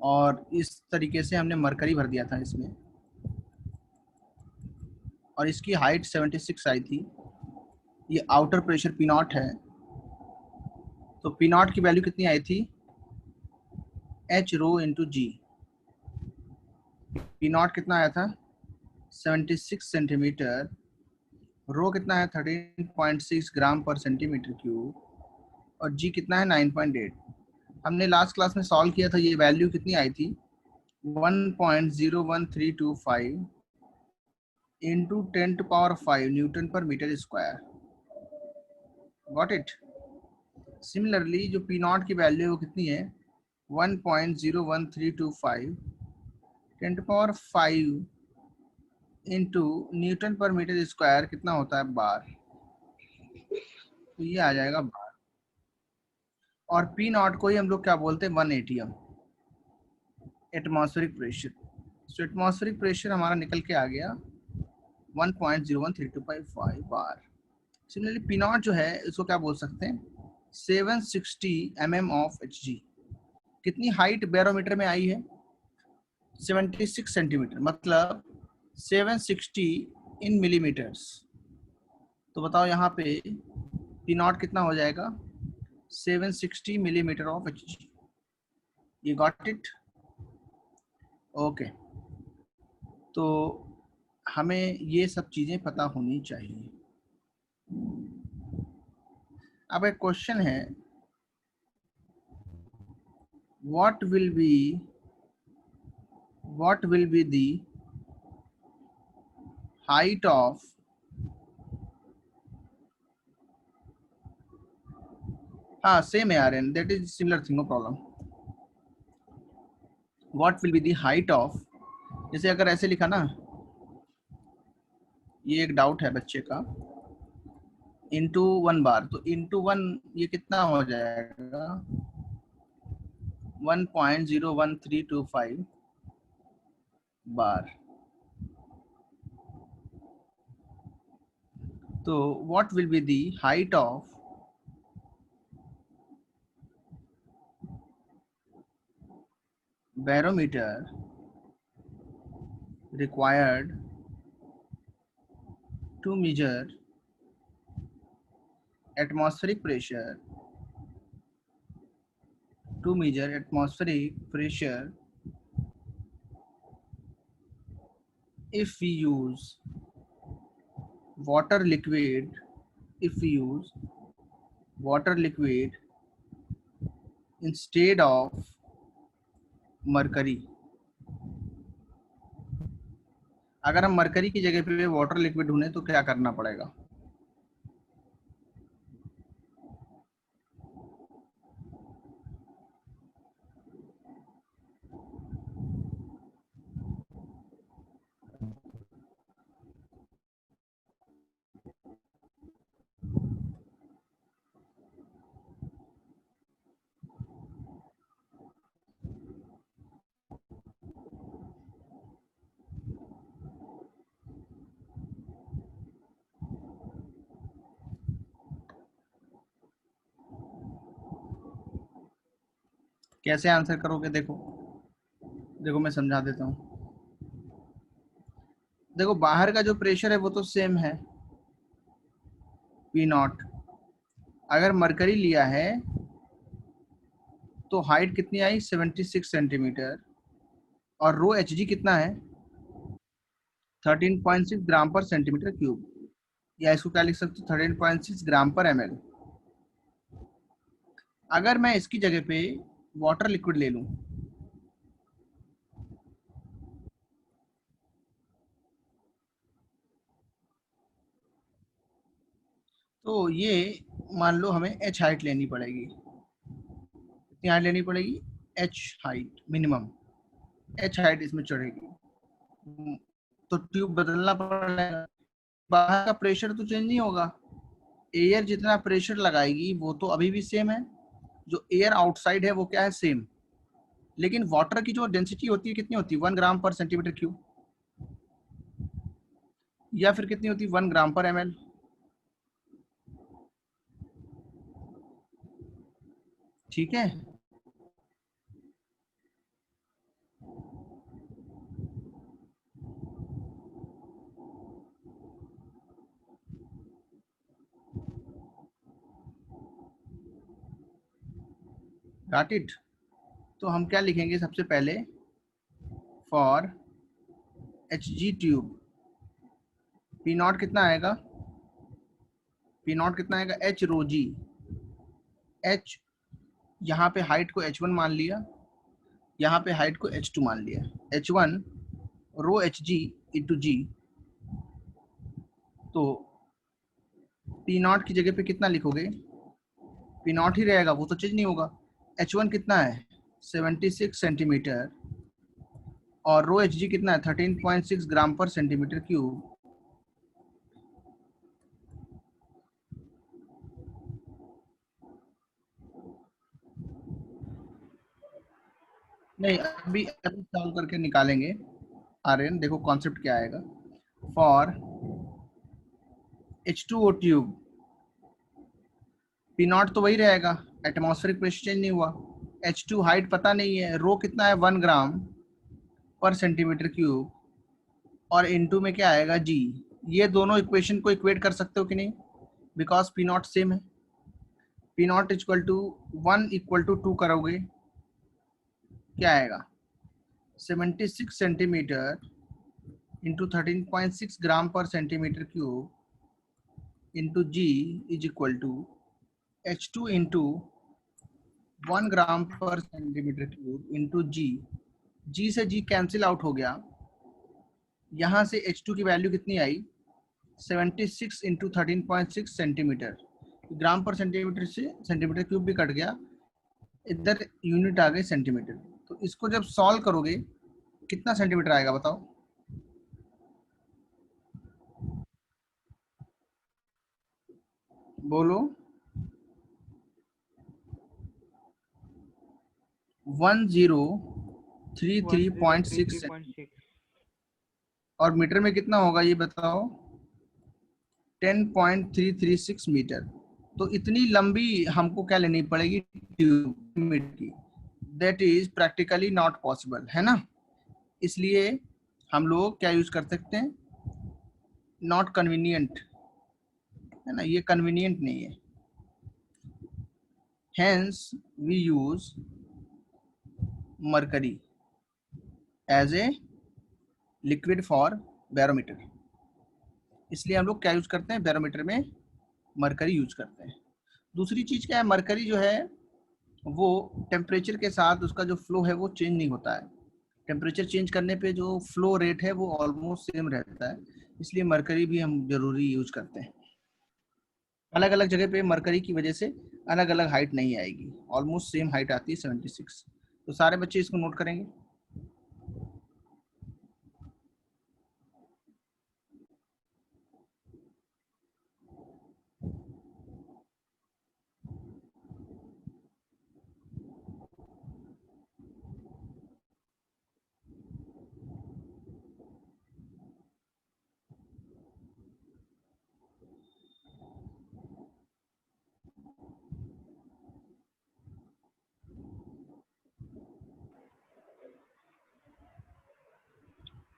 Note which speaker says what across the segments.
Speaker 1: और इस तरीके से हमने मरकरी भर दिया था इसमें, और इसकी हाइट 76 आई थी। ये आउटर प्रेशर पी नॉट है, तो पी नॉट की वैल्यू कितनी आई थी, H rho into G. P naught कितना आया था 76 सेंटीमीटर, रो कितना है 13.6 ग्राम पर सेंटीमीटर क्यूब, और जी कितना है 9.8। हमने लास्ट क्लास में सॉल्व किया था, ये वैल्यू कितनी आई थी 1.01325 into 10⁵ newton per metre square. Got it. Similarly जो पी नॉट की वैल्यू वो कितनी है 1.01325 10⁵ into newton per metre square कितना होता है बार, तो ये आ जाएगा बार। और पी नॉट को ही हम लोग क्या बोलते हैं 1 ATM, एटमॉस्फेरिक प्रेशर। तो एटमॉस्फेरिक प्रेशर हमारा निकल के आ गया 1.01325 बार। सिमिलरली पी नॉट जो है इसको क्या बोल सकते हैं 760 mm ऑफ Hg। कितनी हाइट बैरोमीटर में आई है 76 सेंटीमीटर, मतलब 760 इन मिलीमीटर्स। तो बताओ यहाँ पे पी नॉट कितना हो जाएगा 760 मिलीमीटर ऑफ Hg। ये गॉट इट। ओके, तो हमें ये सब चीजें पता होनी चाहिए। अब एक क्वेश्चन है, what will be the height of same है and that is similar thing, no problem. What will be the height of, जैसे अगर ऐसे लिखा ना, ये एक डाउट है बच्चे का, इंटू 1 बार, तो इंटू 1 ये कितना हो जाएगा 1.01325 बार। तो what will be the height of barometer required to measure atmospheric pressure if we use water liquid instead of mercury. अगर हम मरकरी की जगह पे वाटर लिक्विड ढूंढे तो क्या करना पड़ेगा, कैसे आंसर करोगे, देखो मैं समझा देता हूँ। देखो बाहर का जो प्रेशर है वो तो सेम है पी नॉट। अगर मरकरी लिया है तो हाइट कितनी आई 76 सेंटीमीटर, और रो एच जी कितना है 13.6 ग्राम पर सेंटीमीटर क्यूब, या इसको क्या लिख सकते हो 13.6 ग्राम पर ml। अगर मैं इसकी जगह पे वाटर लिक्विड ले लूं तो ये मान लो हमें एच हाइट लेनी पड़ेगी। कितनी हाइट लेनी पड़ेगी H height minimum, H height इसमें चढ़ेगी, तो ट्यूब बदलना पड़ेगा। बाहर का प्रेशर तो चेंज नहीं होगा, एयर जितना प्रेशर लगाएगी वो तो अभी भी सेम है, जो एयर आउटसाइड है वो क्या है सेम, लेकिन वाटर की जो डेंसिटी होती है कितनी होती है 1 ग्राम पर सेंटीमीटर क्यूब, या फिर कितनी होती है 1 ग्राम पर ml। ठीक है, गॉट इट। तो हम क्या लिखेंगे सबसे पहले, for H G tube P naught कितना आएगा, पी नॉट कितना आएगा, एच रो जी, एच यहाँ पे हाइट को h1 मान लिया, यहाँ पे हाइट को h2 मान लिया, h1 रो एच जी इंटू जी। तो पी नॉट की जगह पे कितना लिखोगे, पी नॉट ही रहेगा, वो तो चेंज नहीं होगा। h1 कितना है 76 सेंटीमीटर और रो एच जी कितना है 13.6 ग्राम पर सेंटीमीटर क्यूब। नहीं, अभी अभी सॉल्व करके निकालेंगे। आर्यन देखो कॉन्सेप्ट क्या आएगा, for H2O tube P not तो वही रहेगा, एटमॉस्फेरिक प्रेशर चेंज नहीं हुआ, H2 हाइट पता नहीं है, रो कितना है 1 ग्राम पर सेंटीमीटर क्यूब, और इनटू में क्या आएगा जी। ये दोनों इक्वेशन को इक्वेट कर सकते हो कि नहीं, बिकॉज पी नॉट सेम है। P naught equal to 1 equal to 2 करोगे क्या आएगा 76 centimetre into 13.6 gram per centimetre cube into G is equal to H2 into 1 gram per centimetre cube into G. G से जी कैंसिल आउट हो गया, यहाँ से H2 की वैल्यू कितनी आई 76 इंटू 13.6 सेंटीमीटर, ग्राम पर सेंटीमीटर से सेंटीमीटर क्यूब भी cut गया, इधर यूनिट आ गई सेंटीमीटर। तो इसको जब सॉल्व करोगे कितना सेंटीमीटर आएगा बताओ, बोलो 1033.6 और मीटर में कितना होगा ये बताओ 10.336 मीटर। तो इतनी लंबी हमको क्या लेनी पड़ेगी ट्यूब की, that is practically not possible, है ना। इसलिए हम लोग क्या यूज कर सकते हैं, नॉट कन्वीनियंट, है ना, ये कन्वीनियंट नहीं है। Hence we use mercury as a liquid for barometer. इसलिए हम लोग क्या यूज करते हैं, बैरोमीटर में मरकरी यूज करते हैं। दूसरी चीज क्या है, मरकरी जो है वो टेम्परेचर के साथ उसका जो फ्लो है वो चेंज नहीं होता है। टेम्परेचर चेंज करने पे जो फ्लो रेट है वो ऑलमोस्ट सेम रहता है, इसलिए मरकरी भी हम जरूरी यूज करते हैं। अलग अलग जगह पे मरकरी की वजह से अलग अलग हाइट नहीं आएगी, ऑलमोस्ट सेम हाइट आती है 76। तो सारे बच्चे इसको नोट करेंगे।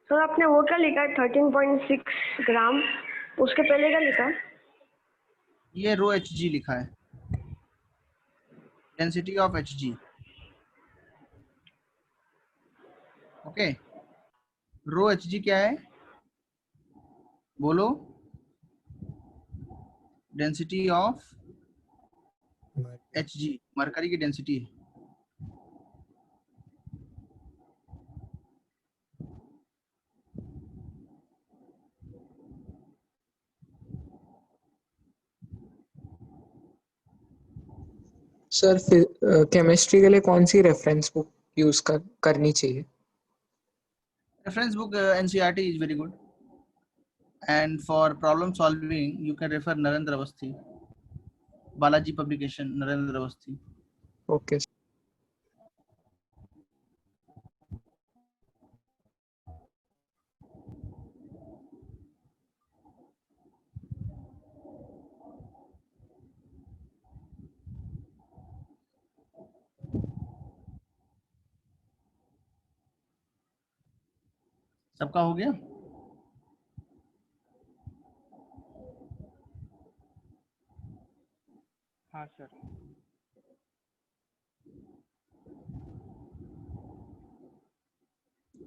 Speaker 2: सर आपने वो क्या लिखा है 13.6 ग्राम, उसके पहले क्या लिखा है?
Speaker 1: ये रो एच जी लिखा है, density of H G. Okay, rho H G क्या है बोलो, density of H G, mercury की डेंसिटी है।
Speaker 3: सर केमिस्ट्री के लिए कौन सी रेफरेंस बुक यूज करनी चाहिए?
Speaker 1: Reference book NCERT is very good, and for problem solving you can refer Narendra Avasthi, Balaji publication, Narendra Avasthi.
Speaker 3: Okay.
Speaker 1: सबका हो गया?
Speaker 4: हाँ सर।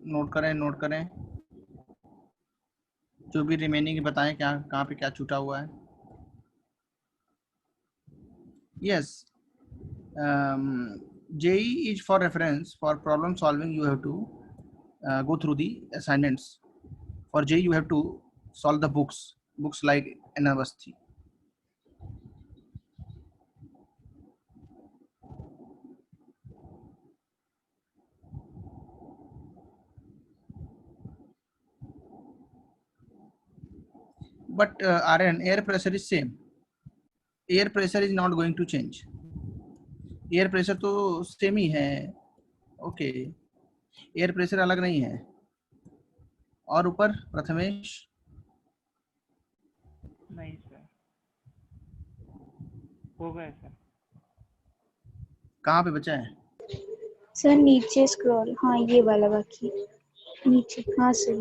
Speaker 1: नोट करें, नोट करें, जो भी रिमेनिंग बताएं क्या कहाँ पे क्या छूटा हुआ है। Yes, JEE is for reference. For problem solving you have to go through the assignments. For JEE you have to solve the books like Anavasthi. But RN, air pressure is same. Air pressure is not going to change. Air pressure तो same ही है। Okay, air pressure अलग नहीं है। और ऊपर प्रथमेश,
Speaker 4: नहीं sir, हो गए सर।
Speaker 1: कहाँ पे बचा है?
Speaker 5: सर नीचे स्क्रॉल, हाँ ये वाला बाकी है। नीचे, हाँ सर।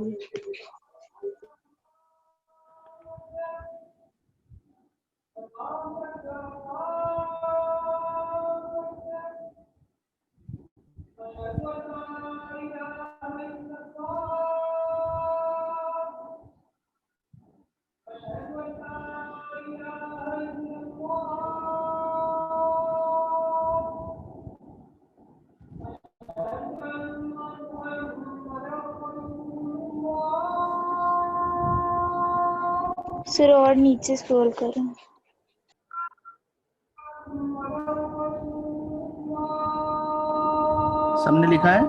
Speaker 5: सर और नीचे स्क्रॉल करो।
Speaker 1: सबने लिखा है?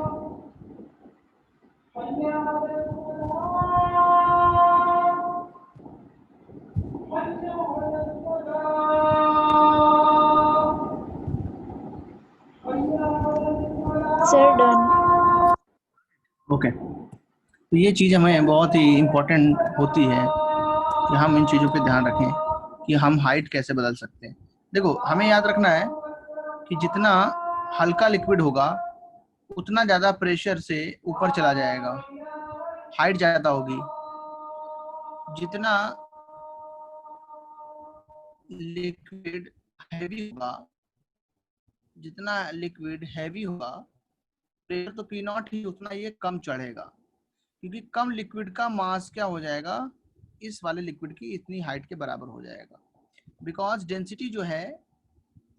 Speaker 5: Sir done.
Speaker 1: ओके, तो ये चीज़ हमें बहुत ही इम्पोर्टेंट होती है कि हम इन चीज़ों पे ध्यान रखें कि हम हाइट कैसे बदल सकते हैं। देखो, हमें याद रखना है कि जितना हल्का लिक्विड होगा उतना ज़्यादा प्रेशर से ऊपर चला जाएगा, हाइट ज़्यादा होगी। जितना लिक्विड हैवी होगा, जितना लिक्विड हैवी होगा, प्रेशर तो पी नॉट ही उतना ये कम चढ़ेगा, क्योंकि कम लिक्विड का मास क्या हो जाएगा, इस वाले लिक्विड की इतनी हाइट के बराबर हो जाएगा। बिकॉज डेंसिटी जो है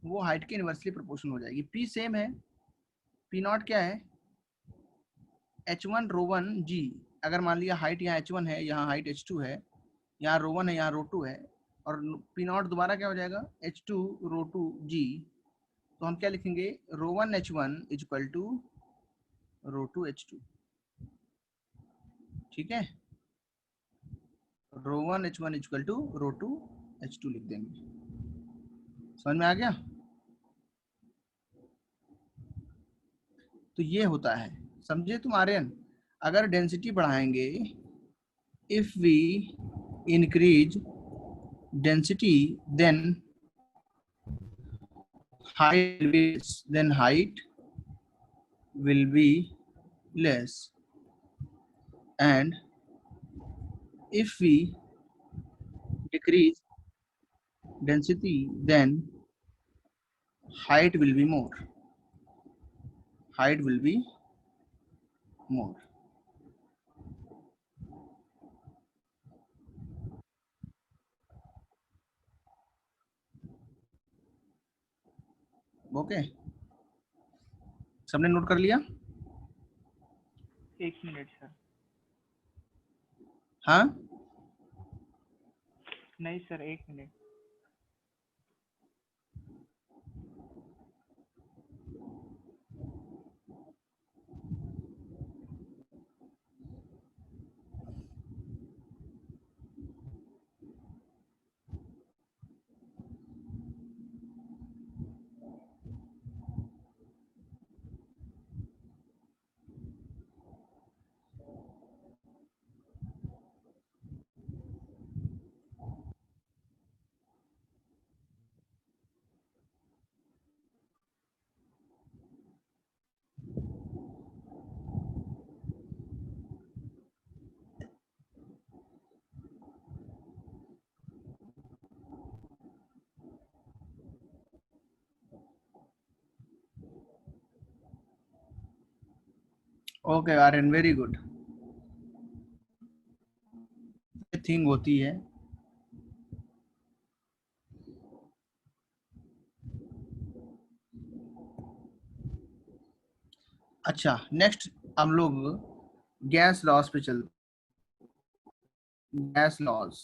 Speaker 1: वो हाइट के इनवर्सली प्रोपोर्शन हो जाएगी। पी सेम है, पी नॉट क्या है, h1 रो1 g। अगर मान लिया हाइट यहाँ h1 है, यहाँ हाइट h2 है, यहाँ रो1 है, यहाँ रो2 है, और पी नॉट दोबारा क्या हो जाएगा, h2 रो2 g। तो हम क्या लिखेंगे, row one h1 is equal to row two h2। ठीक है, row one h1 is equal to row two h2 लिख देंगे। समझ में आ गया? तो ये होता है, समझे तुम आर्यन? अगर डेंसिटी बढ़ाएंगे, if we increase density then height will be less, and if we decrease density then height will be more, height will be more। ओके, सबने नोट कर लिया?
Speaker 4: एक मिनट सर।
Speaker 1: हाँ,
Speaker 4: नहीं सर, एक minute.
Speaker 1: Okay Aryan, very good. Thing होती है। अच्छा, नेक्स्ट हम लोग गैस लॉस पे चलते। गैस लॉस,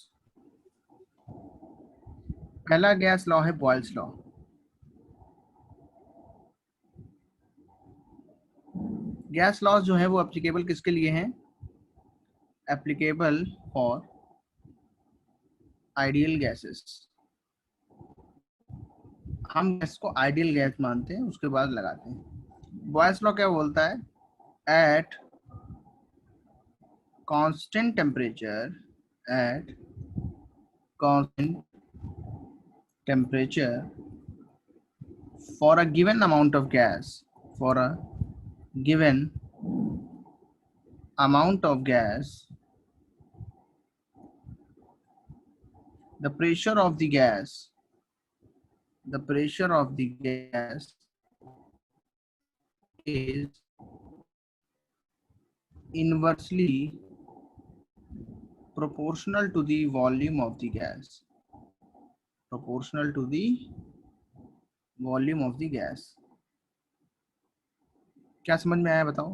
Speaker 1: पहला गैस लॉ है बॉयल्स लॉ। गैस लॉस जो है वो एप्लीकेबल किसके लिए हैं? Applicable for ideal gases. हम गैस को आइडियल गैस मानते हैं, उसके बाद लगाते हैं। बॉयल्स लॉ क्या बोलता है? At constant temperature, at constant temperature for a given amount of gas, for a given amount of gas, the pressure of the gas, the pressure of the gas is inversely proportional to the volume of the gas, proportional to the volume of the gas। क्या समझ में आया बताओ?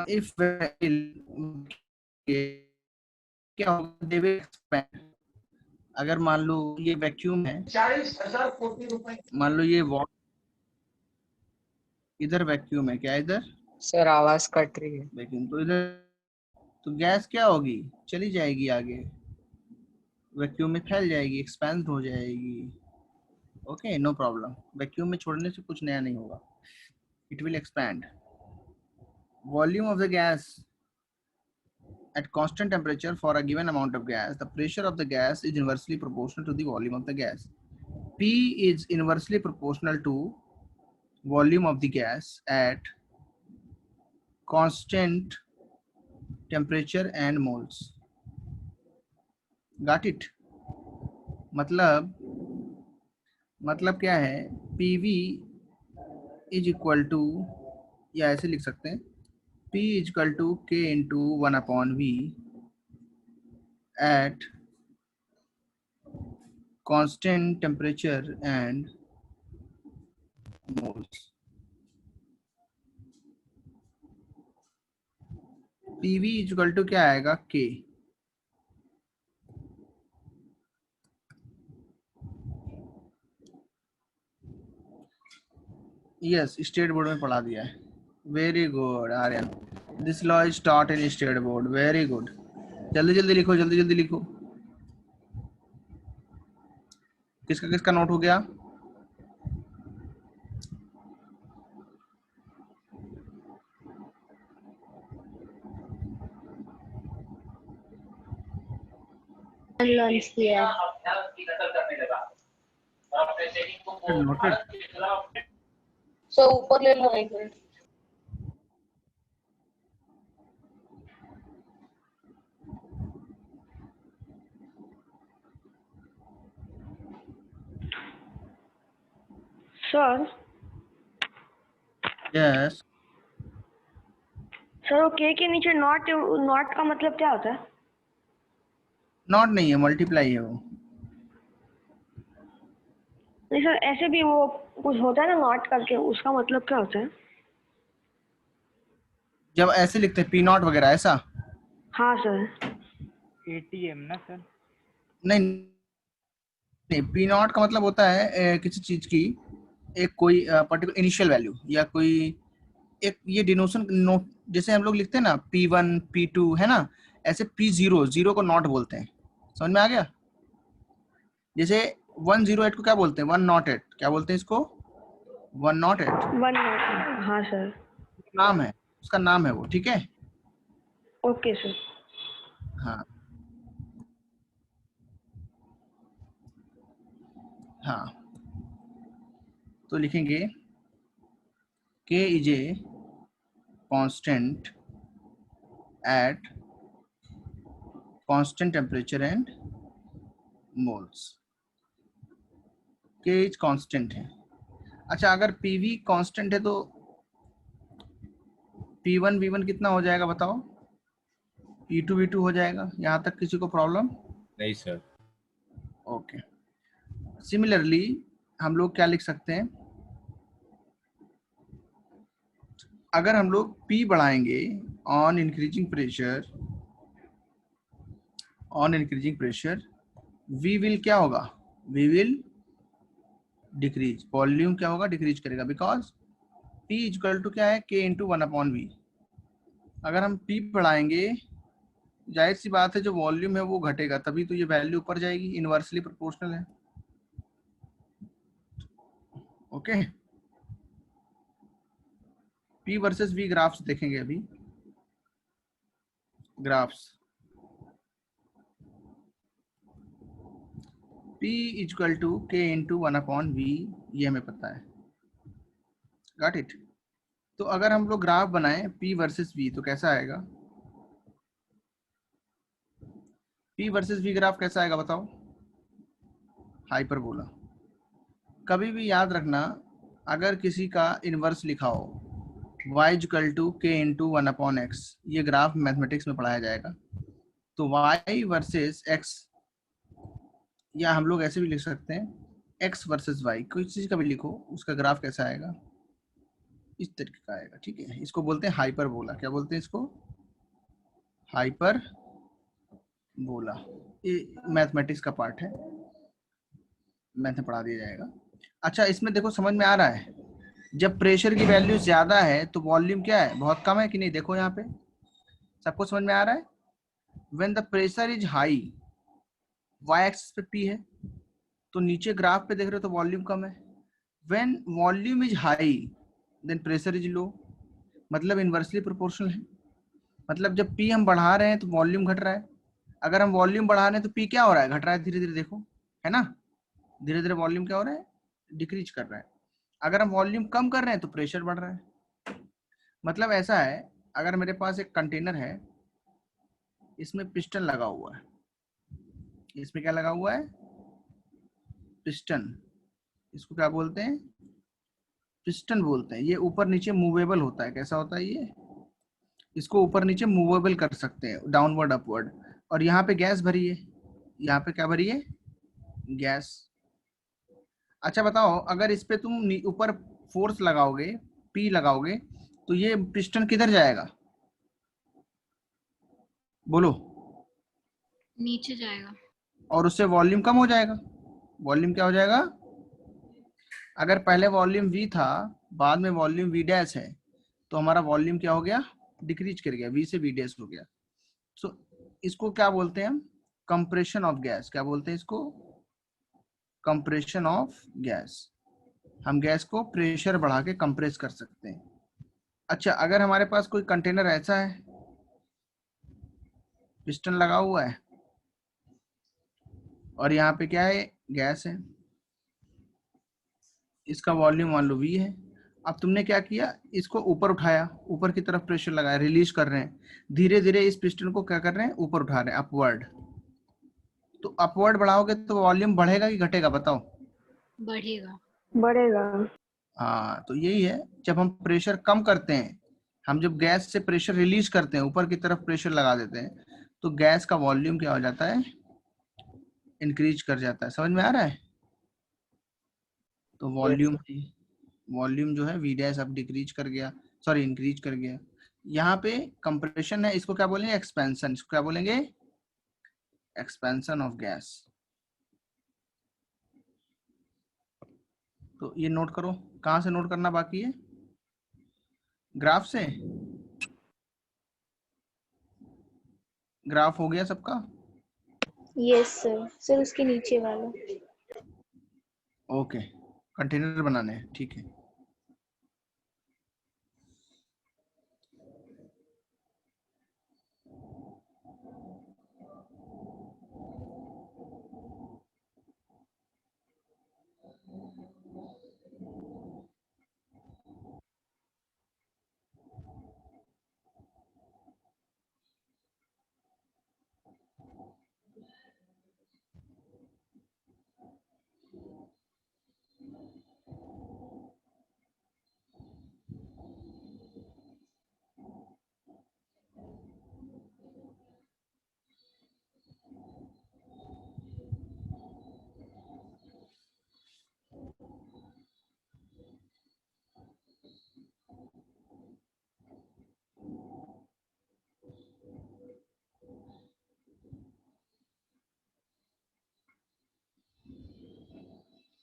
Speaker 1: if क्या होगा, they will expand। अगर मान लो ये वैक्यूम है, 40,000 रुपए, मान लो ये इधर वैक्यूम है, क्या इधर
Speaker 3: सर आवाज कट रही है।
Speaker 1: वैक्यूम, तो इधर तो गैस क्या होगी, चली जाएगी आगे, वैक्यूम में फैल जाएगी, एक्सपैंड हो जाएगी। Okay, no problem. वैक्यूम में छोड़ने से कुछ नया नहीं होगा, it will expand. Volume of the gas at constant temperature for a given amount of gas, the pressure of the gas is inversely proportional to the volume of the gas. P is inversely proportional to volume of the gas at constant temperature and moles. Got it? मतलब क्या है, PV is equal to, या ऐसे लिख सकते हैं, P is equal to K into 1/V at constant temperature and moles। PV is equal to क्या आएगा, K। यस, स्टेट बोर्ड में पढ़ा दिया है। Very good Aryan, this law is taught in state board, very good. जल्दी जल्दी लिखो, जल्दी जल्दी लिखो। किसका किसका नोट हो गया?
Speaker 5: लॉन्च किया।
Speaker 1: नोटेड।
Speaker 6: सो ऊपर ले लो एक मिनट।
Speaker 2: सर
Speaker 1: यस,
Speaker 2: सर वो के नीचे नॉट, नॉट का मतलब क्या होता है?
Speaker 1: नॉट नहीं है, मल्टीप्लाई है वो।
Speaker 2: नहीं सर, ऐसे भी वो कुछ होता है ना नॉट करके, उसका मतलब क्या होता है?
Speaker 1: जब ऐसे लिखते हैं पी नॉट वगैरह, ऐसा?
Speaker 2: हाँ सर।
Speaker 4: एटीएम ना सर?
Speaker 1: नहीं नहीं, पी नॉट का मतलब होता है किसी चीज की एक कोई पर्टिकुलर इनिशियल वैल्यू, या कोई एक ये डिनोशन नोट, जैसे हम लोग लिखते हैं ना P1 P2 है ना, ऐसे P0 जीरो को नॉट बोलते हैं। समझ में आ गया? जैसे 108 को क्या बोलते हैं, 108, क्या बोलते हैं इसको, 108।
Speaker 2: 1 हाँ सर।
Speaker 1: नाम है उसका, नाम है वो, ठीक है।
Speaker 2: Okay sir.
Speaker 1: हाँ हाँ, तो लिखेंगे K is a constant at constant temperature and moles. के एच कांस्टेंट है। अच्छा, अगर पीवी कांस्टेंट है तो P1 V1 कितना हो जाएगा बताओ? P2 V2 हो जाएगा। यहाँ तक किसी को प्रॉब्लम?
Speaker 7: नहीं सर।
Speaker 1: ओके। सिमिलरली हम लोग क्या लिख सकते हैं, अगर हम लोग P बढ़ाएंगे on increasing pressure V will क्या होगा? V will decrease. वॉल्यूम क्या होगा? डिक्रीज करेगा, बिकॉज P इक्वल टू क्या है? K into 1/V। अगर हम P बढ़ाएंगे, जाहिर सी बात है जो वॉल्यूम है वो घटेगा, तभी तो ये वैल्यू ऊपर जाएगी, इनवर्सली प्रोपोर्शनल है। Okay, P versus V graphs देखेंगे अभी। Graphs P equal to K into 1/V, ये हमें पता है। Got it? तो अगर हम लोग ग्राफ बनाएं P वर्सेस V तो कैसा आएगा? P वर्सेस V ग्राफ कैसा आएगा बताओ? हाइपरबोला। कभी भी याद रखना, अगर किसी का इनवर्स लिखा हो y equal to K into 1/x, ये ग्राफ मैथमेटिक्स में पढ़ाया जाएगा। तो y वर्सेस x, या हम लोग ऐसे भी लिख सकते हैं x वर्सेस y, कोई चीज का भी लिखो, उसका ग्राफ कैसा आएगा? इस तरीके का आएगा। ठीक है, इसको बोलते हैं हाइपरबोला। क्या बोलते हैं इसको? हाइपरबोला। ये मैथमेटिक्स का पार्ट है, मैथ में पढ़ा दिया जाएगा। अच्छा, इसमें देखो समझ में आ रहा है, जब प्रेशर की वैल्यू ज्यादा है तो वॉल्यूम क्या है? बहुत कम है कि नहीं? देखो यहाँ पे सबको समझ में आ रहा है। When the pressure is high, Y axis पे P है, तो नीचे ग्राफ पे देख रहे हो तो वॉल्यूम कम है। When volume is high then pressure is low, मतलब इनवर्सली प्रोपोर्शनल है। मतलब जब P हम बढ़ा रहे हैं तो वॉल्यूम घट रहा है, अगर हम वॉल्यूम बढ़ा रहे हैं तो P क्या हो रहा है? घट रहा है धीरे धीरे, देखो है ना, धीरे धीरे वॉल्यूम क्या हो रहा है? डिक्रीज कर रहा है। अगर हम वॉल्यूम कम कर रहे हैं तो प्रेशर बढ़ रहा है। मतलब ऐसा है, अगर मेरे पास एक कंटेनर है, इसमें पिस्टन लगा हुआ है, इसमें क्या लगा हुआ है? पिस्टन। इसको क्या बोलते हैं? पिस्टन बोलते हैं। ये ऊपर नीचे मूवेबल होता है। कैसा होता है ये? इसको ऊपर नीचे मूवेबल कर सकते हैं, डाउनवर्ड अपवर्ड। और यहाँ पे गैस भरी है, यहाँ पे क्या भरी है? गैस। अच्छा बताओ, अगर इस पे तुम ऊपर फोर्स लगाओगे, P लगाओगे, तो ये पिस्टन किधर जाएगा? बोलो।
Speaker 8: नीचे जाएगा।
Speaker 1: और उससे वॉल्यूम कम हो जाएगा। वॉल्यूम क्या हो जाएगा? अगर पहले वॉल्यूम V था, बाद में वॉल्यूम V डैश है, तो हमारा वॉल्यूम क्या हो गया? डिक्रीज कर गया, V से V डैश हो गया। सो इसको क्या बोलते हैं हम? Compression of gas. क्या बोलते हैं इसको? Compression of gas. हम गैस को प्रेशर बढ़ा के कंप्रेस कर सकते हैं। अच्छा, अगर हमारे पास कोई कंटेनर ऐसा है, पिस्टन लगा हुआ है और यहाँ पे क्या है? गैस है, इसका वॉल्यूम मान लो V है। अब तुमने क्या किया? इसको ऊपर उठाया, ऊपर की तरफ प्रेशर लगाया, रिलीज कर रहे हैं, धीरे धीरे इस पिस्टन को क्या कर रहे हैं? ऊपर उठा रहे हैं, अपवर्ड। तो अपवर्ड बढ़ाओगे तो वॉल्यूम बढ़ेगा कि घटेगा बताओ?
Speaker 8: बढ़ेगा।
Speaker 2: बढ़ेगा।
Speaker 1: हाँ, तो यही है, जब हम प्रेशर कम करते हैं, हम जब गैस से प्रेशर रिलीज करते हैं, ऊपर की तरफ प्रेशर लगा देते हैं, तो गैस का वॉल्यूम क्या हो जाता है? इंक्रीज कर जाता है। समझ में आ रहा है? तो वॉल्यूम जो है V डैश अब डिक्रीज कर गया, सॉरी इंक्रीज कर गया। यहाँ पे कंप्रेशन है, इसको क्या बोलेंगे? एक्सपेंशन। इसको क्या बोलेंगे? Expansion of gas. तो ये नोट करो। कहाँ से नोट करना बाकी है? ग्राफ से। ग्राफ हो गया सबका?
Speaker 5: Yes sir. सर उसके नीचे वाला।
Speaker 1: ओके, कंटेनर बनाने हैं, ठीक है।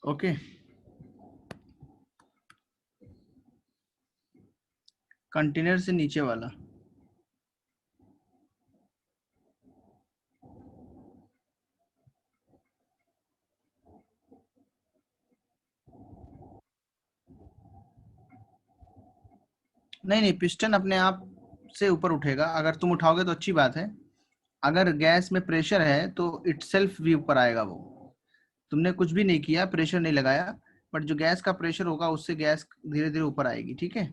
Speaker 1: ओके, कंटेनर से नीचे वाला। नहीं नहीं, पिस्टन अपने आप से ऊपर उठेगा, अगर तुम उठाओगे तो अच्छी बात है। अगर गैस में प्रेशर है तो इटसेल्फ भी ऊपर आएगा। वो तुमने कुछ भी नहीं किया, प्रेशर नहीं लगाया, बट जो गैस का प्रेशर होगा उससे गैस धीरे धीरे ऊपर आएगी। ठीक है,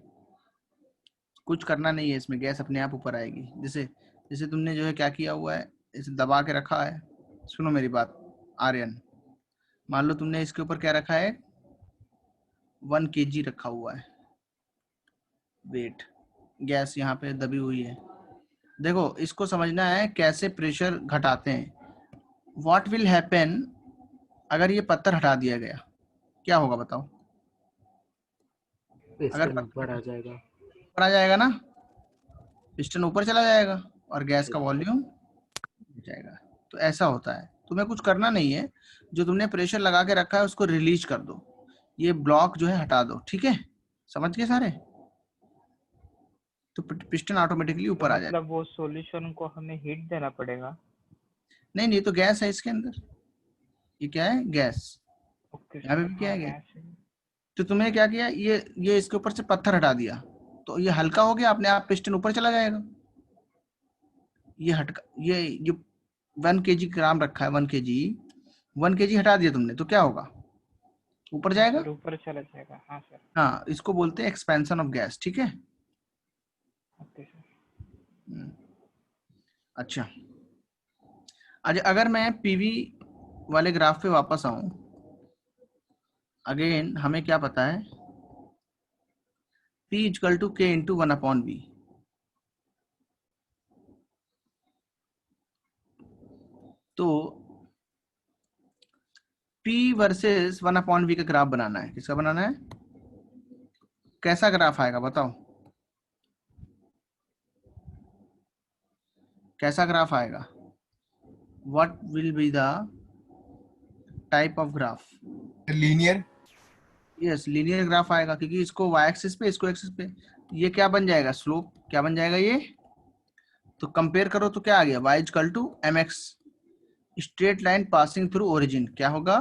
Speaker 1: कुछ करना नहीं है इसमें, गैस अपने आप ऊपर आएगी। जैसे जैसे तुमने जो है क्या किया हुआ है, इसे दबा के रखा है। सुनो मेरी बात आर्यन, मान लो तुमने इसके ऊपर क्या रखा है, 1 kg रखा हुआ है वेट, गैस यहाँ पे दबी हुई है। देखो इसको समझना है कैसे प्रेशर घटाते हैं। व्हाट विल हैपन अगर ये पत्थर हटा दिया गया, क्या होगा बताओ? अगर
Speaker 7: पिस्टन
Speaker 1: पत्थर
Speaker 7: ऊपर आ जाएगा।
Speaker 1: ऊपर आ जाएगा ना, पिस्टन ऊपर चला जाएगा और गैस का वॉल्यूम जाएगा। तो ऐसा होता है, तुम्हें कुछ करना नहीं है, जो तुमने प्रेशर लगा के रखा है उसको रिलीज कर दो, ये ब्लॉक जो है हटा दो। ठीक है, समझ गए सारे? तो पिस्टन ऑटोमेटिकली ऊपर आ जाएगा।
Speaker 4: मतलब वो सॉल्यूशन को हमें हीट देना पड़ेगा?
Speaker 1: नहीं नहीं, तो गैस है इसके अंदर, ये क्या है, गैस।
Speaker 4: ओके
Speaker 1: यहाँ पे
Speaker 4: सर,
Speaker 1: भी क्या
Speaker 4: हाँ
Speaker 1: है, गैस।
Speaker 4: गैस है।
Speaker 1: तो तुमने क्या किया, ये इसके ऊपर से पत्थर हटा दिया, तो ये हल्का हो गया, अपने आप पिस्टन ऊपर चला जाएगा। ये हटका ये 1 kg ग्राम रखा है, 1 kg हटा दिया तुमने, तो क्या होगा, ऊपर जाएगा।
Speaker 4: सर ऊपर चला जाएगा, हाँ सर।
Speaker 1: हाँ, इसको बोलते हैं एक्सपेंशन ऑफ गैस। ठीक है,
Speaker 4: ओके सर।
Speaker 1: अच्छा। आज अगर मैं पीवी वाले ग्राफ पे वापस आऊं, अगेन हमें क्या पता है, P equal to K into 1/V। तो P वर्सेस 1/V का ग्राफ बनाना है। किसका बनाना है, कैसा ग्राफ आएगा बताओ, कैसा ग्राफ आएगा? What will be the type of graph?
Speaker 9: Linear.
Speaker 1: Yes, linear graph आएगा, क्योंकि इसको y एक्सिस पे, इसको एक्सिस पे। ये क्या बन जाएगा, स्लोप क्या बन जाएगा ये? तो कंपेयर करो तो क्या आ गया, y equal to mx, straight line passing through origin. क्या होगा,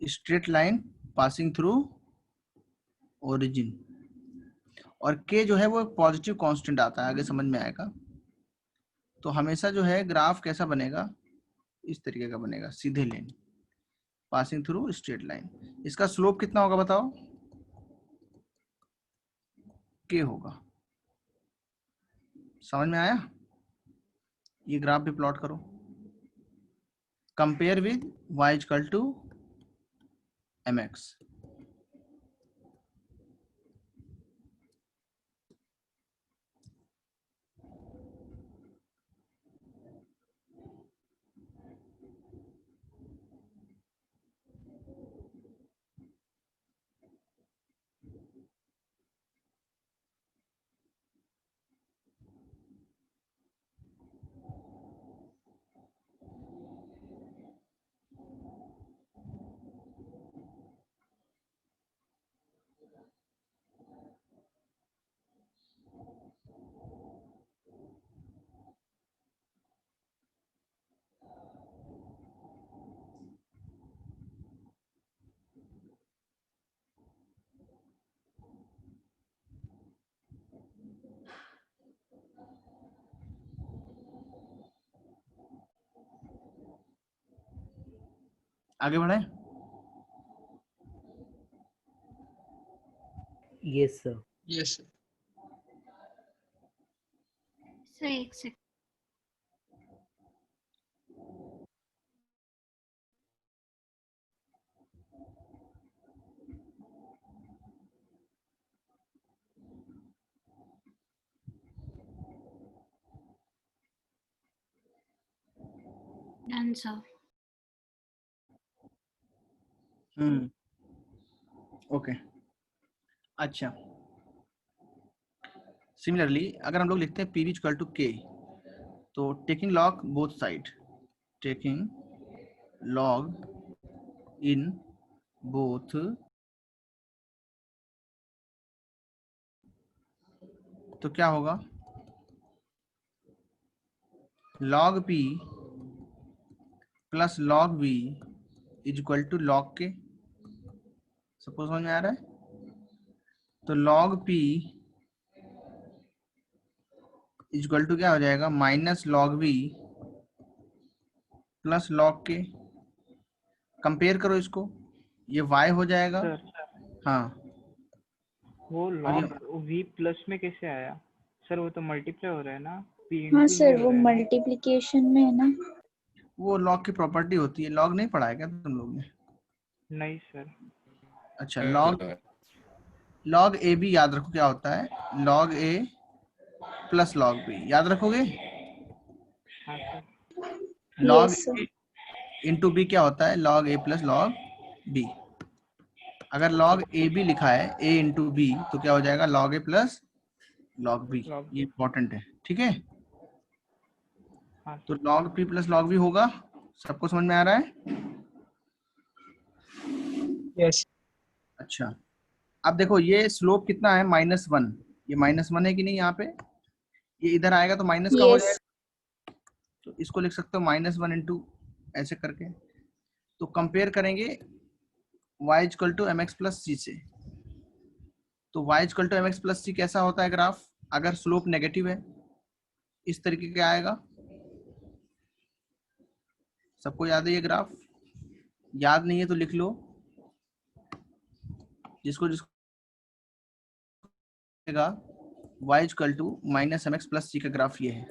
Speaker 1: straight line passing through origin. और k जो है वो पॉजिटिव कांस्टेंट आता है, आगे समझ में आएगा। तो हमेशा जो है ग्राफ कैसा बनेगा, इस तरीके का बनेगा, सीधे line passing through straight line. इसका स्लोप कितना होगा बताओ, k होगा। समझ में आया? ये ग्राफ भी प्लॉट करो, compare with y equal to mx। आगे बढ़े।
Speaker 7: Yes sir.
Speaker 3: Yes sir.
Speaker 8: Sir एक सेकंड। Done sir.
Speaker 1: ओके, अच्छा। सिमिलरली अगर हम लोग लिखते हैं पी इक्वल टू के, तो taking log both side, taking log in both तो क्या होगा, log p plus log v is equal to log k। Suppose समझ में आ रहा है? तो log p is equal to क्या हो जाएगा, minus log v plus log k। Compare करो इसको, ये y हो जाएगा।
Speaker 4: सर
Speaker 1: हाँ
Speaker 4: वो
Speaker 1: और
Speaker 4: लॉग v प्लस में कैसे आया? सर वो तो मल्टीप्लाई हो रहा है ना, p
Speaker 5: हाँ
Speaker 4: इंटू v
Speaker 5: सर,
Speaker 4: हो
Speaker 5: वो
Speaker 4: रहा है ना।
Speaker 5: मल्टीप्लिकेशन में है ना।
Speaker 1: वो लॉग की प्रॉपर्टी होती है। लॉग नहीं पढ़ा है क्या तुम लोग ने?
Speaker 4: नहीं सर।
Speaker 1: अच्छा, लॉग ए बी याद रखो क्या होता है, log A plus log B, याद रखोगे?
Speaker 4: हाँ sir.
Speaker 1: Log
Speaker 5: yes sir.
Speaker 1: A into B क्या होता है, log A plus log B. अगर लॉग ए बी लिखा है ए इंटू बी तो क्या हो जाएगा, log A plus log B.
Speaker 4: Log
Speaker 1: ये इंपॉर्टेंट है, ठीक है?
Speaker 4: हाँ
Speaker 1: तो
Speaker 4: sir.
Speaker 1: Log P plus log B होगा। सबको समझ में आ रहा है?
Speaker 3: यस।
Speaker 1: अच्छा, अब देखो ये स्लोप कितना है, -1। ये -1 है कि नहीं? यहाँ पे ये इधर आएगा तो माइनस का हो
Speaker 5: यस
Speaker 1: जाएगा, तो इसको लिख सकते हो -1 इंटू ऐसे करके। तो कंपेयर करेंगे y equal to M X plus C से। तो y equal to M X plus C कैसा होता है ग्राफ, अगर स्लोप नेगेटिव है इस तरीके का आएगा। सबको याद है ये ग्राफ? याद नहीं है तो लिख लो, जिसको जिसको y equal to minus M X plus C का ग्राफ ये है,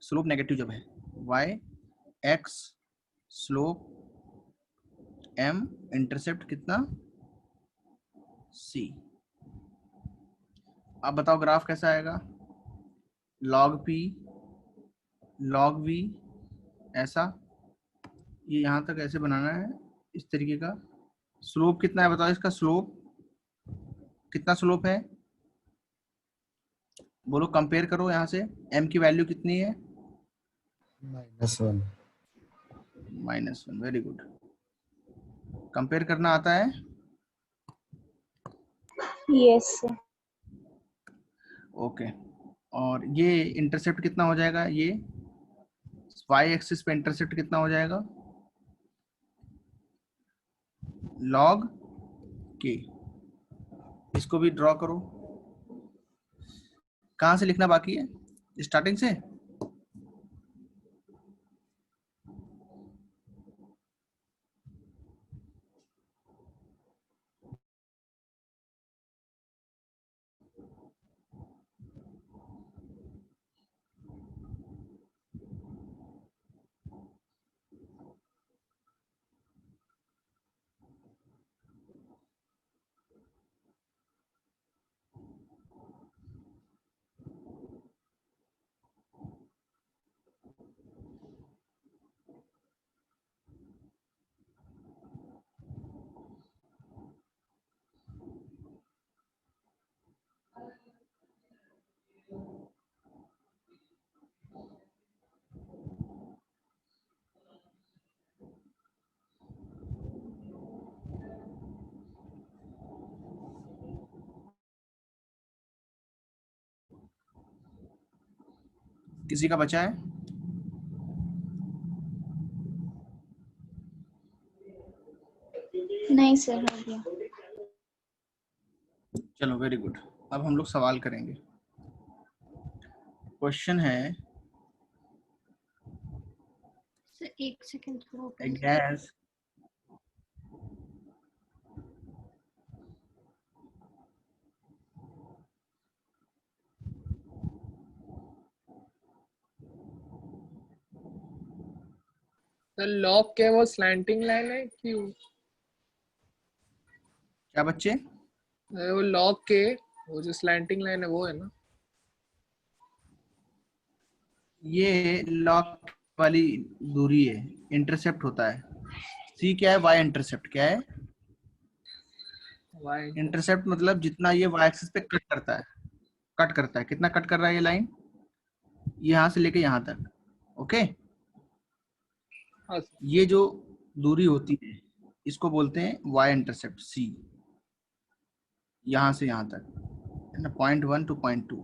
Speaker 1: स्लोप नेगेटिव जब है। y x slope m intercept कितना c। अब बताओ ग्राफ कैसा आएगा, log p log v ऐसा, ये यहाँ तक ऐसे बनाना है इस तरीके का। स्लोप कितना है बताओ, इसका स्लोप कितना स्लोप है बोलो, कंपेयर करो यहाँ से। m की वैल्यू कितनी है,
Speaker 7: -1।
Speaker 1: -1। वेरी गुड, कंपेयर करना आता है।
Speaker 5: Yes sir.
Speaker 1: ओके, और ये इंटरसेप्ट कितना हो जाएगा, ये y एक्सिस पे इंटरसेप्ट कितना हो जाएगा, log k। इसको भी ड्रॉ करो। कहाँ से लिखना बाकी है, स्टार्टिंग से? किसी का बचा है?
Speaker 5: नहीं सर, हो गया।
Speaker 1: चलो वेरी गुड। अब हम लोग सवाल करेंगे। क्वेश्चन है,
Speaker 8: सर एक सेकंड थोड़ा
Speaker 1: a
Speaker 8: open
Speaker 1: gas
Speaker 3: sir log के वो स्लैंटिंग लाइन है कि
Speaker 1: क्या बच्चे?
Speaker 3: वो लॉग के वो जो स्लैंटिंग लाइन है वो है ना?
Speaker 1: ये लॉग वाली दूरी है, इंटरसेप्ट होता है। c क्या है, y इंटरसेप्ट क्या है?
Speaker 3: वाई
Speaker 1: इंटरसेप्ट मतलब जितना ये y एक्सिस पे कट करता है, कितना कट कर रहा है ये लाइन, यहाँ से लेके यहाँ तक। ओके,
Speaker 3: हाँ सर।
Speaker 1: ये जो दूरी होती है इसको बोलते हैं y इंटरसेप्ट c, यहां से यहां तक है ना, 0.1 to 0.2।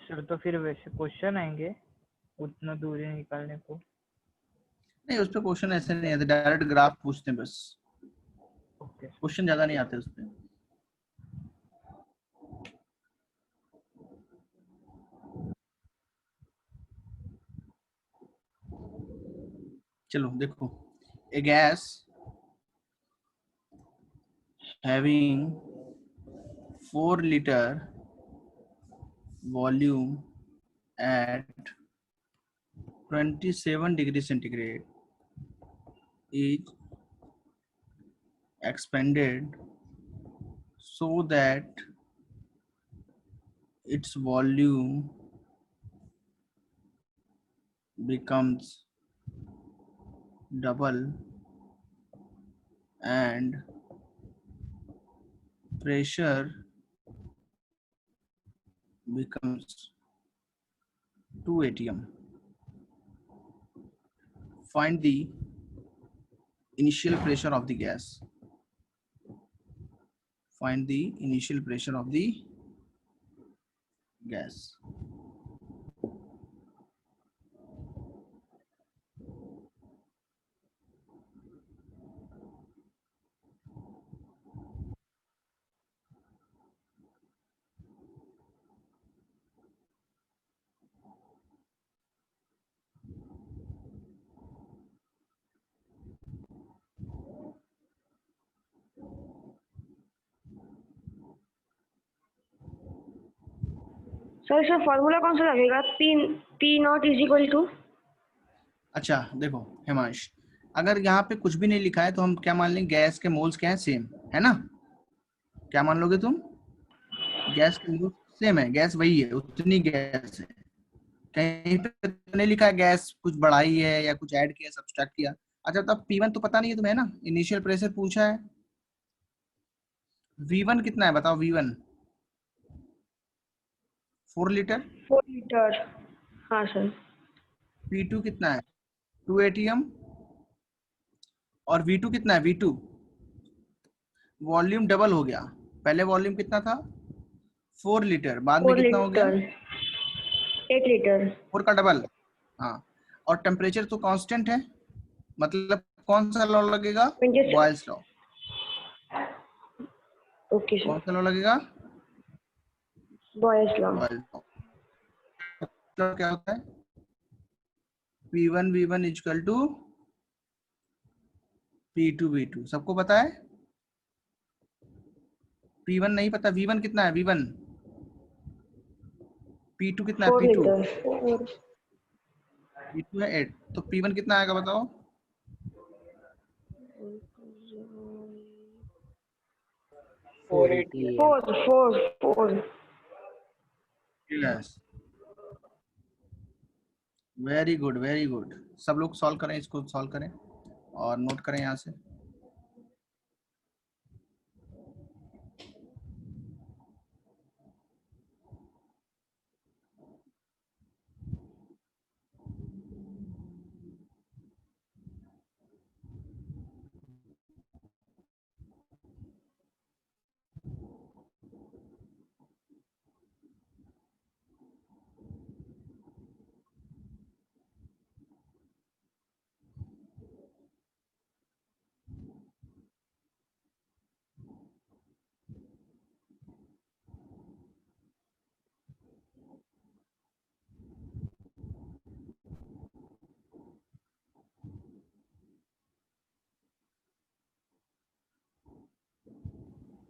Speaker 4: सर तो फिर वैसे क्वेश्चन आएंगे उतना दूरी निकालने को?
Speaker 1: नहीं, उस पर क्वेश्चन ऐसे नहीं आते, डायरेक्ट ग्राफ पूछते हैं बस,
Speaker 4: ओके।
Speaker 1: क्वेश्चन ज्यादा नहीं आते उस पर। चलो देखो, a gas having 4 liter volume at 27 degree centigrade is expanded so that its volume becomes double and pressure becomes 2 atm. Find the initial pressure of the gas. Find the initial pressure of the gas.
Speaker 2: Sir इसका formula कौन सा लगेगा? P naught is equal to.
Speaker 1: अच्छा देखो हिमांश, अगर यहाँ पे कुछ भी नहीं लिखा है तो हम क्या मान लेंगे, गैस के मोल्स क्या है, सेम है ना। क्या मान लोगे तुम? गैस के मोल्स सेम है, गैस वही है, उतनी गैस है। कहीं पे तो नहीं लिखा है गैस कुछ बढ़ाई है या कुछ ऐड किया, सब्सट्रैक्ट किया। अच्छा तब P1 तो पता नहीं है तुम्हें ना, इनिशियल प्रेशर पूछा है। V1 कितना है बताओ? V1 4 litre.
Speaker 2: 4 लीटर, हाँ सर।
Speaker 1: P2 कितना है? 2 atm। और V2 कितना है? V2 वॉल्यूम डबल हो गया, पहले वॉल्यूम कितना था? 4 लीटर, बाद में कितना हो गया?
Speaker 2: 8 लीटर।
Speaker 1: 4 का डबल। हाँ, और टेम्परेचर तो कांस्टेंट है, मतलब कौन सा लॉ लगेगा? Boyle's law.
Speaker 2: ओके
Speaker 1: कौन
Speaker 2: सर,
Speaker 1: सा लॉ लगेगा?
Speaker 2: Boyle's law.
Speaker 1: बॉयल्स लॉ क्या होता है? P1 V1 equal to P2 V2, सबको पता है? P1 नहीं पता, V1 कितना है? V1 P2 कितना है?
Speaker 2: 4
Speaker 1: P2
Speaker 2: लीटर।
Speaker 1: P2 है 8, तो P1 कितना आएगा बताओ?
Speaker 2: 4।
Speaker 1: Yes, very good very good. सब लोग सॉल्व करें, इसको सॉल्व करें और नोट करें यहाँ से।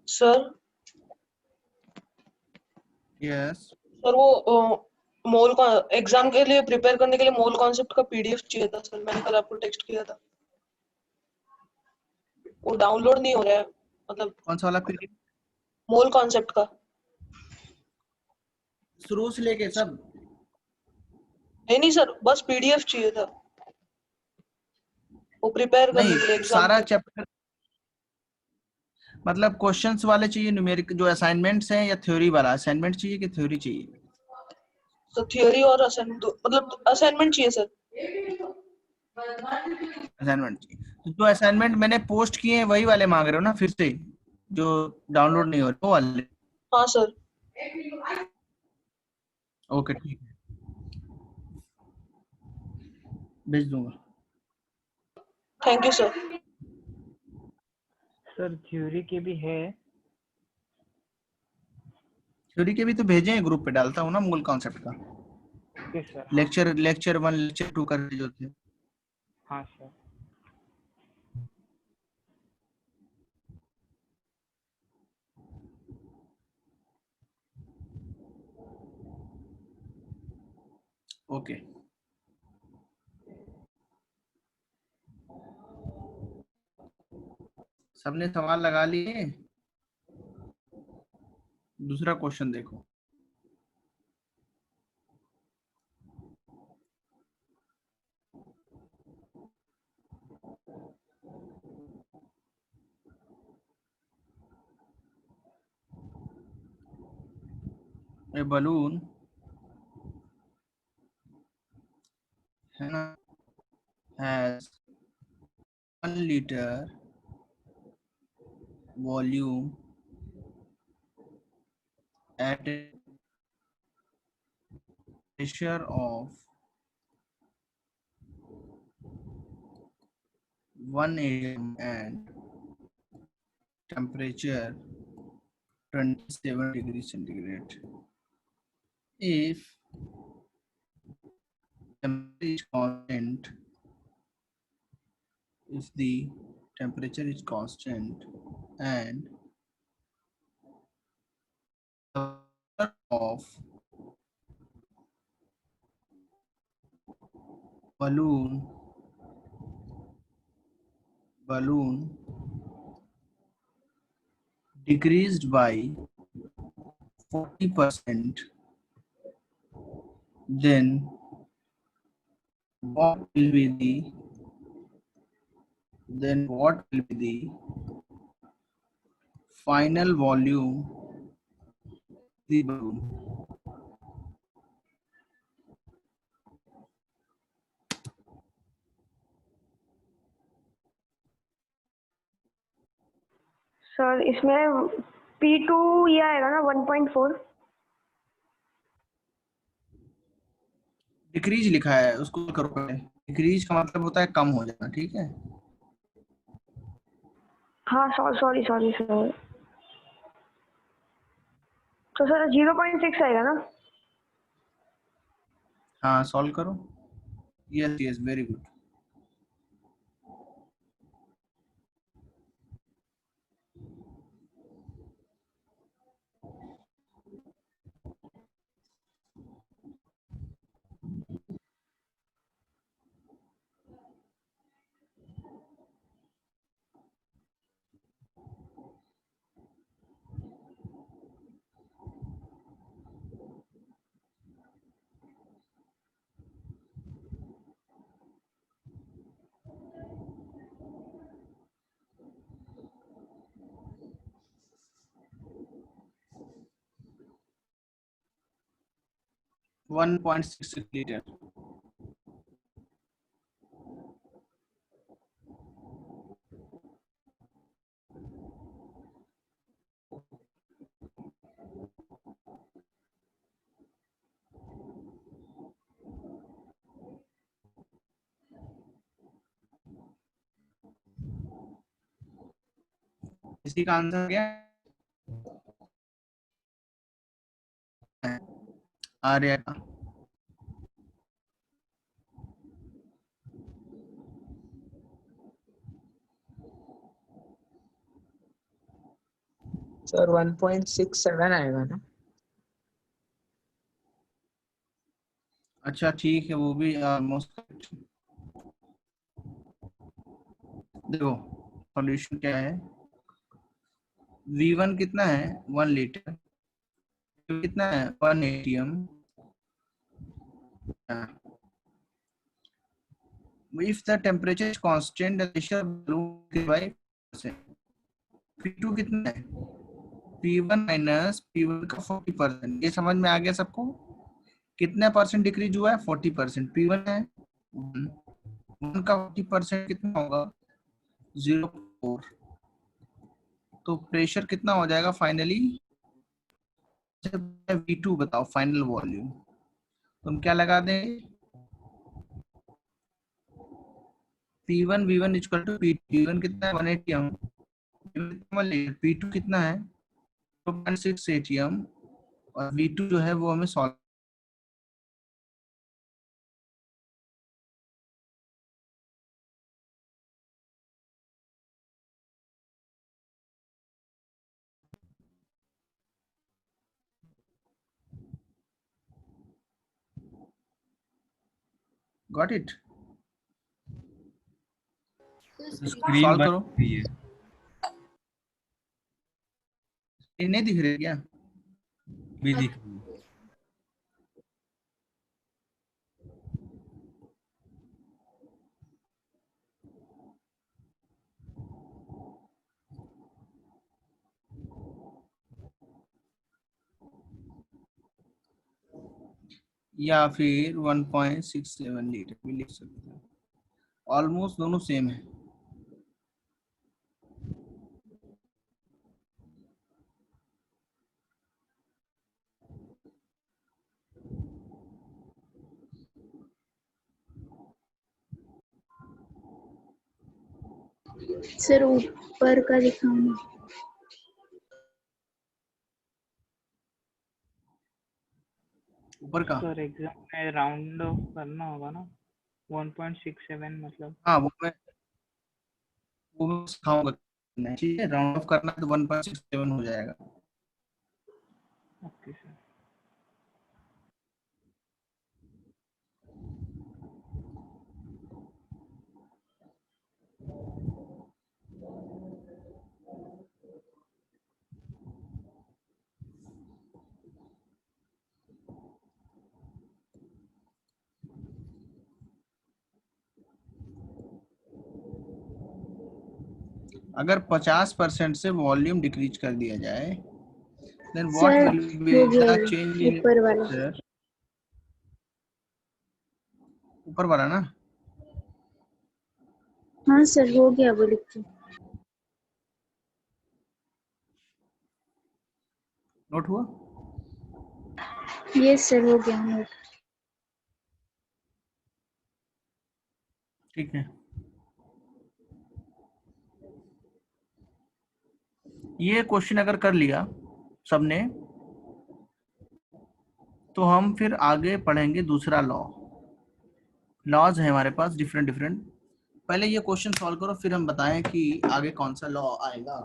Speaker 6: सर
Speaker 1: यस,
Speaker 6: सर वो मोल का एग्जाम के लिए प्रिपेयर करने के लिए मोल कॉन्सेप्ट का पीडीएफ चाहिए था सर, मैंने कल आपको टेक्स्ट किया था, वो डाउनलोड नहीं हो रहा है, मतलब
Speaker 1: कौन सा वाला पीडीएफ?
Speaker 6: मोल कॉन्सेप्ट का।
Speaker 1: शुरू से लेके सब?
Speaker 6: नहीं सर, बस पीडीएफ चाहिए था वो प्रिपेयर करने के लिए
Speaker 1: नहीं,
Speaker 6: एग्जाम।
Speaker 1: सारा चैप्टर मतलब क्वेश्चंस वाले चाहिए, न्यूमेरिक जो असाइनमेंट्स हैं, या थ्योरी वाला असाइनमेंट चाहिए कि थ्योरी चाहिए?
Speaker 6: तो थियोरी और असाइनमेंट मतलब असाइनमेंट चाहिए सर।
Speaker 1: असाइनमेंट जो असाइनमेंट मैंने पोस्ट किए हैं वही वाले मांग रहे हो ना फिर से, जो डाउनलोड नहीं हो रहे वो वाले?
Speaker 6: हाँ सर।
Speaker 1: ओके ठीक है, भेज दूंगा।
Speaker 6: Thank you sir.
Speaker 4: Sir theory के भी है।
Speaker 1: थ्योरी के भी तो भेजे हैं, ग्रुप पे डालता हूँ ना मूल कॉन्सेप्ट का।
Speaker 4: Okay sir.
Speaker 1: लेक्चर 1 लेक्चर 2 कर जो थे।
Speaker 4: हाँ सर।
Speaker 1: ओके सबने सवाल लगा लिए? दूसरा क्वेश्चन देखो। A balloon है ना has 1 liter volume at a pressure of 1 atm and temperature 27 degrees centigrade. If temperature is constant, if the temperature is constant and the pressure of balloon decreased by 40%, then what will be the final volume of the balloon?
Speaker 2: Sir इसमें P2 ये आएगा ना 1.4।
Speaker 1: Decrease लिखा है, उसको करो पहले। Decrease का मतलब होता है कम हो जाना, ठीक है?
Speaker 2: हाँ सॉरी सर। तो सर 0.6 आएगा ना?
Speaker 1: हाँ सॉल्व करो। Yes very good. One 1.6 litre. इसी का आंसर क्या है? आर्या का।
Speaker 3: सर 1.67 आएगा ना?
Speaker 1: अच्छा ठीक है, वो भी ऑलमोस्ट। देखो सॉल्यूशन क्या है। V1 कितना है? 1 लीटर। कितना है? 1 atm। If the temperature is constant, the pressure balloon by %. P2 कितना है? P1 माइनस P1 का 40%। ये समझ में आ गया सबको? कितना परसेंट डिक्रीज हुआ है? 40%। P1 है 1 का 40% कितना होगा? 0.4। तो प्रेशर कितना हो जाएगा फाइनली? V2 बताओ फाइनल वॉल्यूम, तुम क्या लगा दें? P1 V1 equal to P1 कितना है? 1 ATM। P2 कितना है? 2.6 ATM। और V2 जो है वो हमें solve got it.
Speaker 7: Screen
Speaker 1: solve
Speaker 7: बंद
Speaker 1: करो।
Speaker 7: हो गई है।
Speaker 1: ये नहीं दिख रही क्या?
Speaker 7: भी दिख रही है।
Speaker 1: या फिर 1.67 लीटर भी लिख सकते हैं, ऑलमोस्ट दोनों सेम है।
Speaker 5: सर ऊपर का दिखाऊंगा।
Speaker 1: ऊपर का?
Speaker 4: सर एग्जाम में राउंड ऑफ करना होगा ना 1.67 मतलब।
Speaker 1: हाँ वो मैं सिखाऊंगा। ठीक है, राउंड ऑफ करना है तो 1.67 हो जाएगा।
Speaker 4: Okay sir.
Speaker 1: अगर 50% से वॉल्यूम डिक्रीज कर दिया जाए, then what
Speaker 5: sir
Speaker 1: will be
Speaker 5: हो गया
Speaker 1: द
Speaker 5: ये,
Speaker 1: चेंज इन
Speaker 5: ऊपर वाला।
Speaker 1: प्रेशर? ऊपर वाला ना?
Speaker 5: हाँ सर हो गया वो लिख के।
Speaker 1: नोट हुआ?
Speaker 5: यस सर हो गया नोट।
Speaker 1: ठीक है, ये क्वेश्चन अगर कर लिया सबने, तो हम फिर आगे पढ़ेंगे दूसरा लॉ। लॉज है हमारे पास डिफरेंट डिफरेंट। पहले ये क्वेश्चन सॉल्व करो, फिर हम बताएं कि आगे कौन सा लॉ आएगा।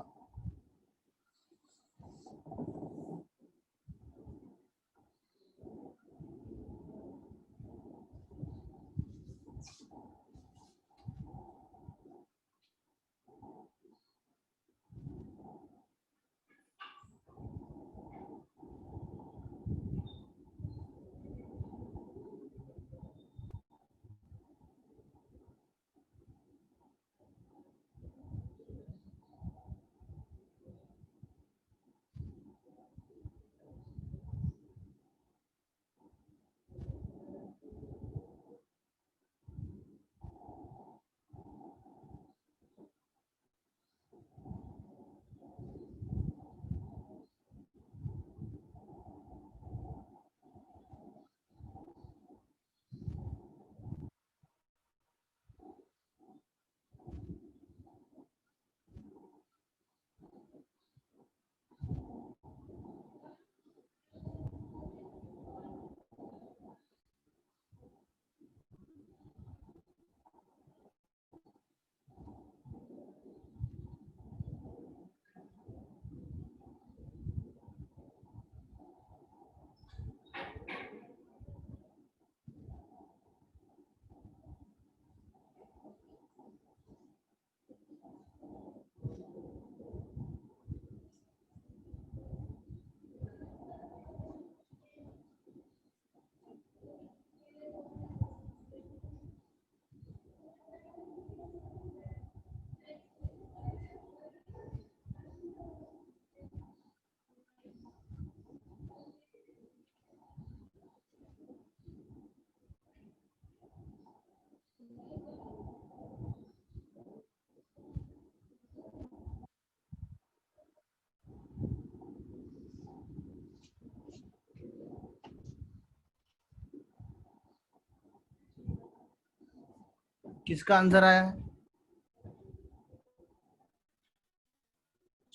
Speaker 1: किसका आंसर आया है?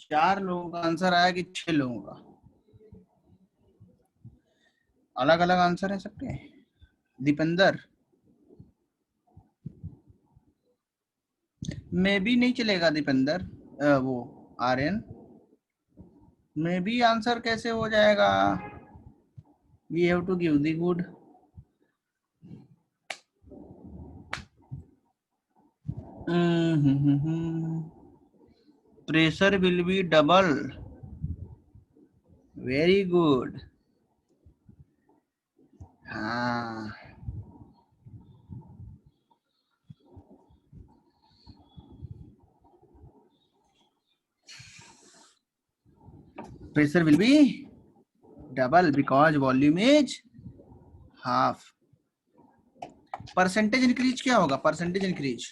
Speaker 1: 4 लोगों का आंसर आया कि 6 लोगों का? अलग अलग आंसर है सबके। दीपेंद्र, मे भी नहीं चलेगा दीपेंद्र, वो आर्यन, मे भी आंसर कैसे हो जाएगा? We have to give the good. Pressure will be double, very good. हाँ, pressure will be double because volume is half. Percentage increase क्या होगा? Percentage increase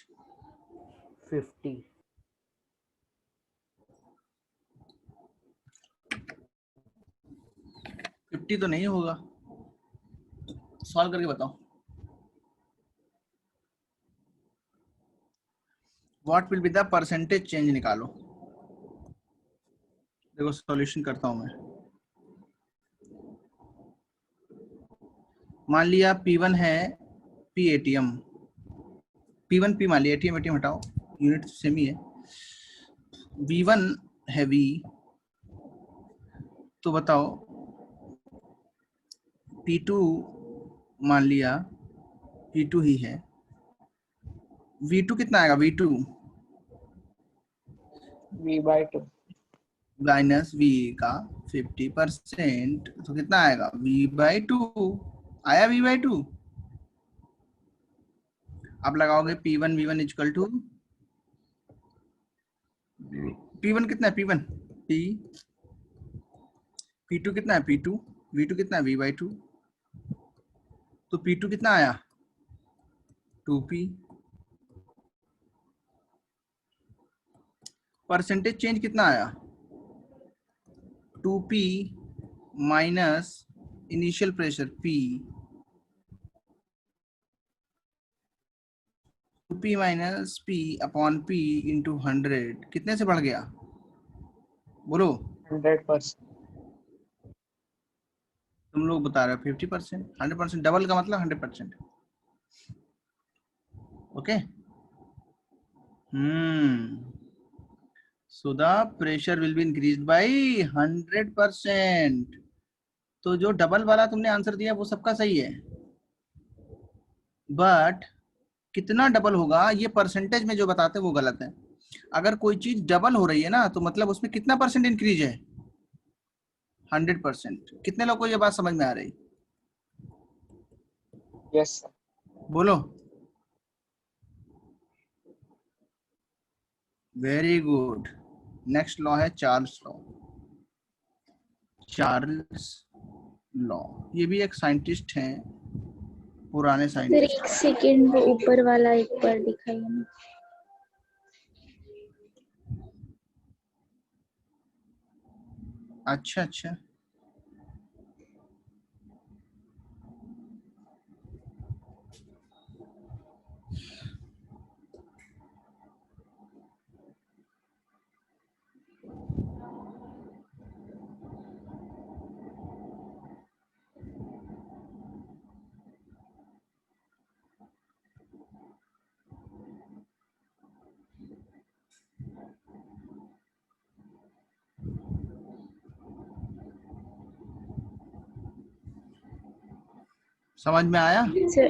Speaker 4: 50।
Speaker 1: 50 तो नहीं होगा, सॉल्व करके बताओ। What will be the percentage change निकालो। देखो सॉल्यूशन करता हूं मैं। मान लिया P1 है, P ATM, P1 P मान लिया, ATM ATM हटाओ, यूनिट सेम ही है। V1 है V, तो बताओ P2 मान लिया P2 ही है, V2 कितना आएगा? V2
Speaker 3: V/2
Speaker 1: माइनस V का 50%, तो कितना आएगा? V/2 आया। V/2 आप लगाओगे P1 V1 equal to P1 कितना है? P1 P, P2 कितना है? P2, V2 कितना है? V/2, तो P2 कितना आया? 2P। परसेंटेज चेंज कितना आया? 2P minus initial pressure P, 2P minus P upon P into 100 कितने से बढ़ गया? बोलो।
Speaker 3: 100%।
Speaker 1: तुम लोग बता रहे हो 50%, 100%, डबल का मतलब 100%। Okay. So the pressure will be increased by 100%। तो जो डबल वाला तुमने आंसर दिया वो सबका सही है, बट कितना डबल होगा ये परसेंटेज में जो बताते हैं वो गलत है। अगर कोई चीज डबल हो रही है ना तो मतलब उसमें कितना परसेंट इंक्रीज है? 100%। कितने लोग को ये बात समझ में आ रही?
Speaker 3: Yes sir.
Speaker 1: बोलो। Very good. नेक्स्ट लॉ है चार्ल्स लॉ। चार्ल्स लॉ, ये भी एक साइंटिस्ट हैं, पुराने
Speaker 5: सर
Speaker 1: साइंटिस्ट।
Speaker 5: 1 सेकेंड, वो ऊपर वाला एक बार दिखाइए ना।
Speaker 1: अच्छा अच्छा, समझ में आया?
Speaker 5: Sir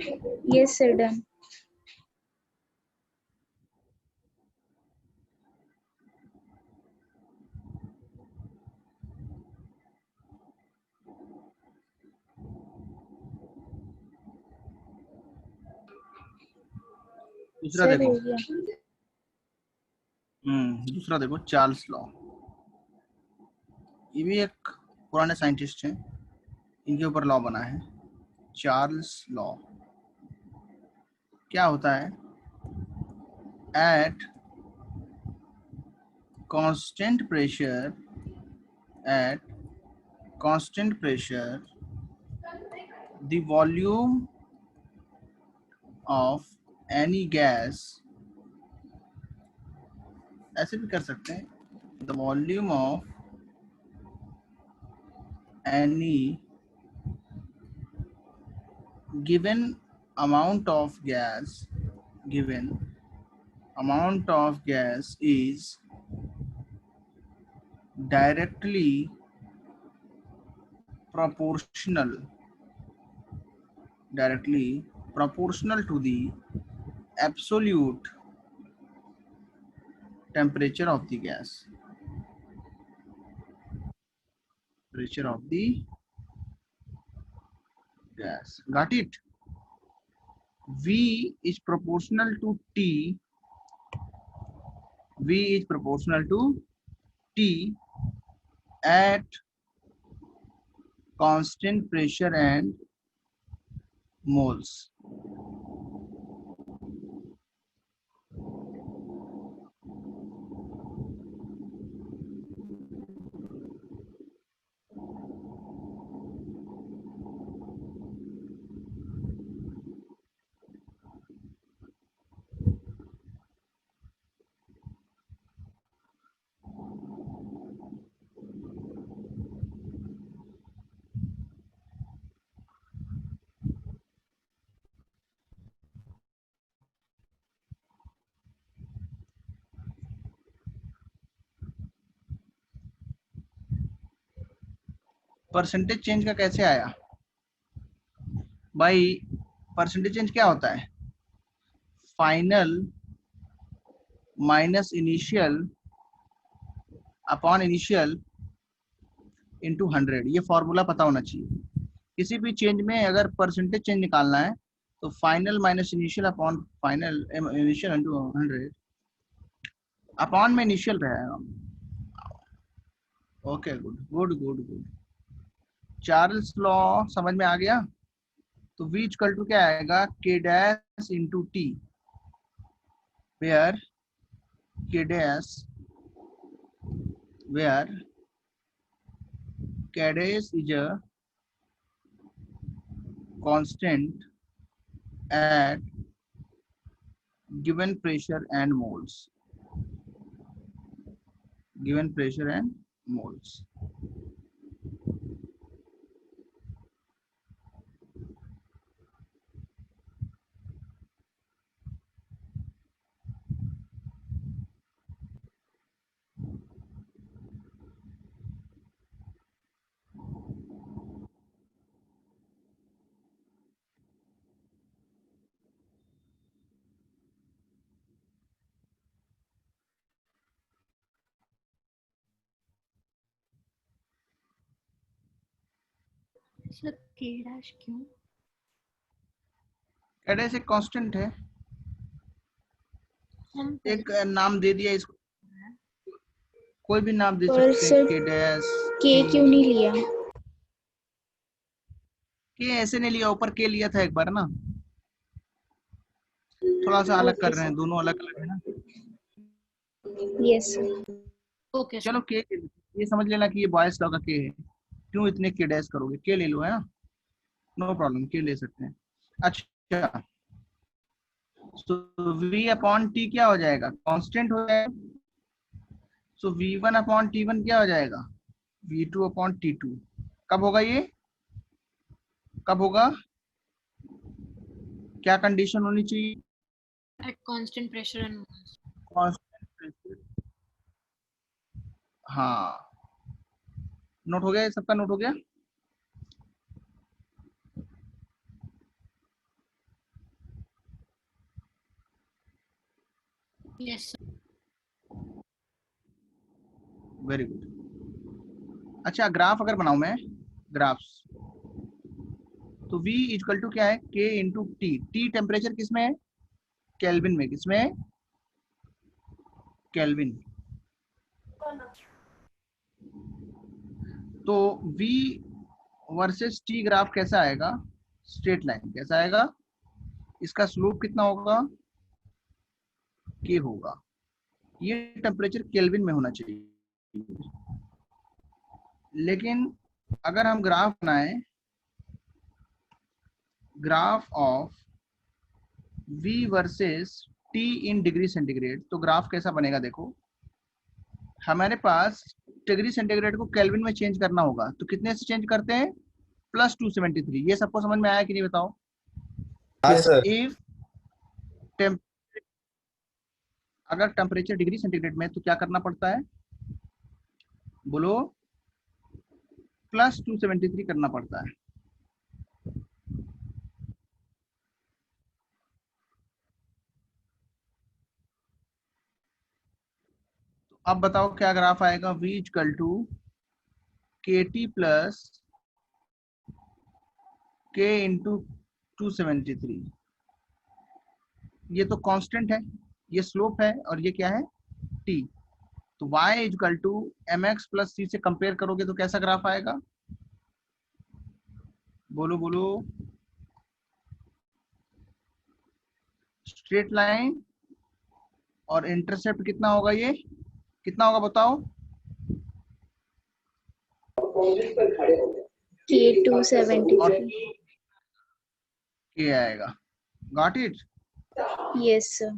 Speaker 5: yes sir, done.
Speaker 1: दूसरा
Speaker 5: सर
Speaker 1: देखो।
Speaker 5: हो गया।
Speaker 1: दूसरा देखो, चार्ल्स लॉ। ये भी एक पुराने साइंटिस्ट हैं, इनके ऊपर लॉ बना है चार्ल्स लॉ। क्या होता है? At constant pressure, at constant pressure the volume of any gas, ऐसे भी कर सकते हैं, the volume of any given amount of gas is directly proportional to the absolute temperature of the gas. Got it? V is proportional to T. At constant pressure and moles. Percentage change का कैसे आया भाई? Percentage change क्या होता है? Final minus initial upon initial into 100। ये formula पता होना चाहिए। किसी भी चेंज में अगर परसेंटेज चेंज निकालना है तो final minus initial upon final initial into 100। Upon में इनिशियल रहेगा। Okay, good. चार्ल्स लॉ समझ में आ गया? तो V इक्वल टू क्या आएगा? K dash into T, where K dash is a constant at given pressure and moles.
Speaker 8: Sir K dash क्यों?
Speaker 1: K dash एक कांस्टेंट है,
Speaker 8: हम
Speaker 1: एक नाम दे दिया इसको, कोई भी नाम दे
Speaker 5: पर
Speaker 1: सकते हैं।
Speaker 5: सर
Speaker 1: K dash
Speaker 5: K क्यों नहीं लिया?
Speaker 1: K ऐसे नहीं लिया, ऊपर K लिया था एक बार ना, थोड़ा सा अलग कर
Speaker 5: ओके
Speaker 1: रहे हैं,
Speaker 5: सर,
Speaker 1: दोनों अलग अलग है ना।
Speaker 5: Yes sir.
Speaker 8: ओके
Speaker 1: चलो K ये समझ लेना कि ये बॉयज लॉ का K है। क्यों इतने K डैश करोगे? K ले लो, है ना, नो प्रॉब्लम, K ले सकते हैं। अच्छा, तो V अपॉन T क्या हो जाएगा? कांस्टेंट हो जाएगा। सो V1 अपॉन T1 क्या हो जाएगा? V2 upon T2। कब होगा ये? कब होगा? क्या कंडीशन होनी चाहिए?
Speaker 8: at constant pressure and moles.
Speaker 1: Constant pressure. हाँ, नोट हो गया? ये सबका नोट हो गया?
Speaker 8: Yes sir.
Speaker 1: Very good. अच्छा, ग्राफ अगर बनाऊं मैं, ग्राफ्स, तो V इक्वल टू क्या है? K into T। T temperature किसमें है? केल्विन में। किसमें है? केल्विन। तो V वर्सेस T ग्राफ कैसा आएगा? Straight line. कैसा आएगा? इसका स्लोप कितना होगा? K होगा। ये टेम्परेचर केल्विन में होना चाहिए। लेकिन अगर हम ग्राफ बनाएं, graph of V versus T in degree centigrade, तो ग्राफ कैसा बनेगा देखो, हमारे पास डिग्री सेंटीग्रेड को केल्विन में चेंज करना होगा, तो कितने से चेंज करते हैं, +273। ये सबको समझ में आया कि नहीं बताओ? इफ अगर टेम्परेचर डिग्री सेंटीग्रेड में तो क्या करना पड़ता है, बोलो, +273 करना पड़ता है। तो अब बताओ क्या ग्राफ आएगा, V equal to KT plus K into 273। ये तो कांस्टेंट है, ये स्लोप है, और ये क्या है, T। तो y equal to mx plus c से कंपेयर करोगे तो कैसा ग्राफ आएगा, बोलो बोलो, स्ट्रेट लाइन, और इंटरसेप्ट कितना होगा, ये कितना होगा बताओ,
Speaker 5: K273.
Speaker 1: ये आएगा। Got it?
Speaker 5: Yes, sir.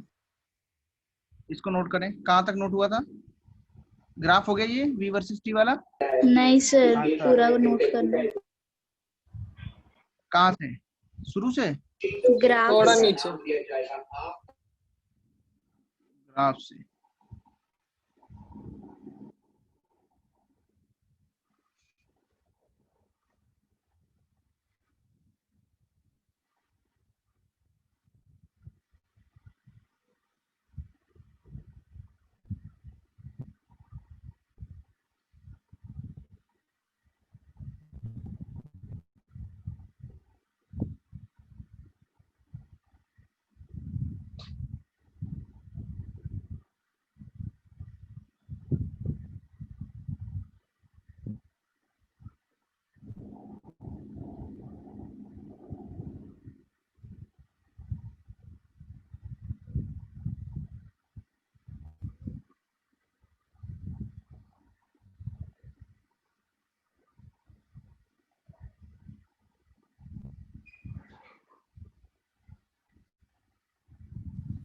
Speaker 1: इसको नोट करें, कहाँ तक नोट हुआ था, ग्राफ हो गया ये V वर्सेस T वाला,
Speaker 5: नहीं सर,
Speaker 4: हाँ, सर।
Speaker 5: पूरा नोट करना है।
Speaker 1: कहाँ से, शुरू से,
Speaker 5: ग्राफ
Speaker 3: थोड़ा
Speaker 5: से।
Speaker 3: नीचे।
Speaker 1: ग्राफ से।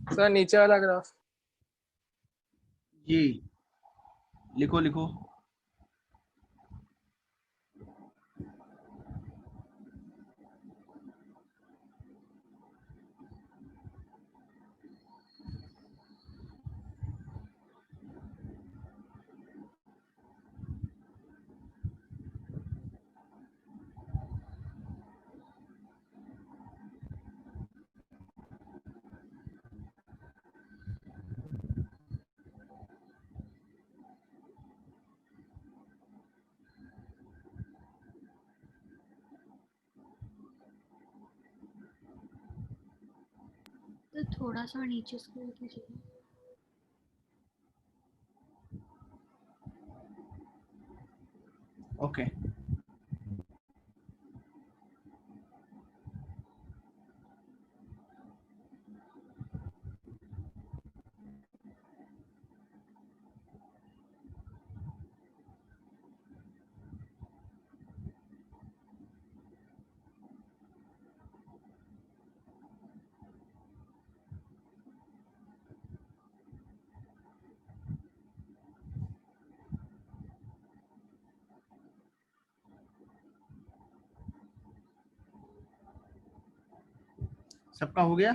Speaker 3: सर नीचे वाला ग्राफ।
Speaker 1: जी लिखो लिखो,
Speaker 8: तो थोड़ा सा नीचे स्क्रॉल कीजिए।
Speaker 1: ओके। सबका हो गया,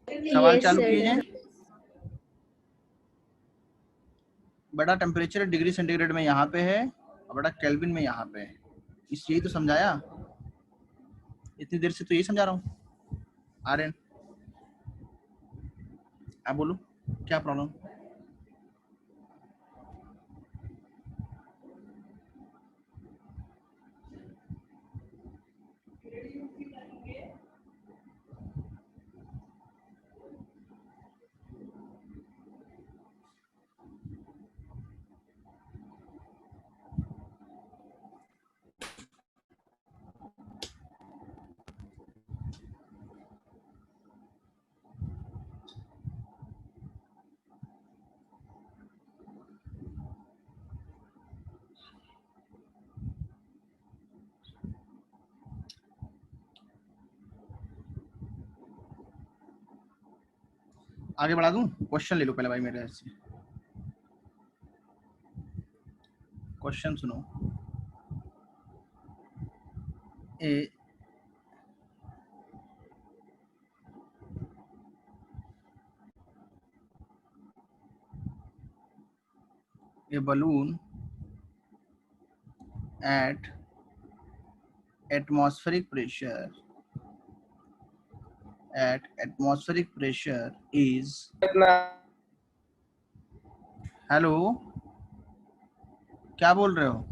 Speaker 1: सवाल
Speaker 5: Yes,
Speaker 1: चालू
Speaker 5: sir.
Speaker 1: किए जाएं। बड़ा टेम्परेचर डिग्री सेंटीग्रेड में यहाँ पे है, और बड़ा केल्विन में यहाँ पे है, इस यही तो समझाया, इतनी देर से तो यही समझा रहा हूँ। आर्यन आप बोलो, क्या प्रॉब्लम, आगे बढ़ा दूं? क्वेश्चन ले लो पहले भाई मेरे से। क्वेश्चन सुनो। A balloon at atmospheric pressure is, hello क्या बोल रहे हो?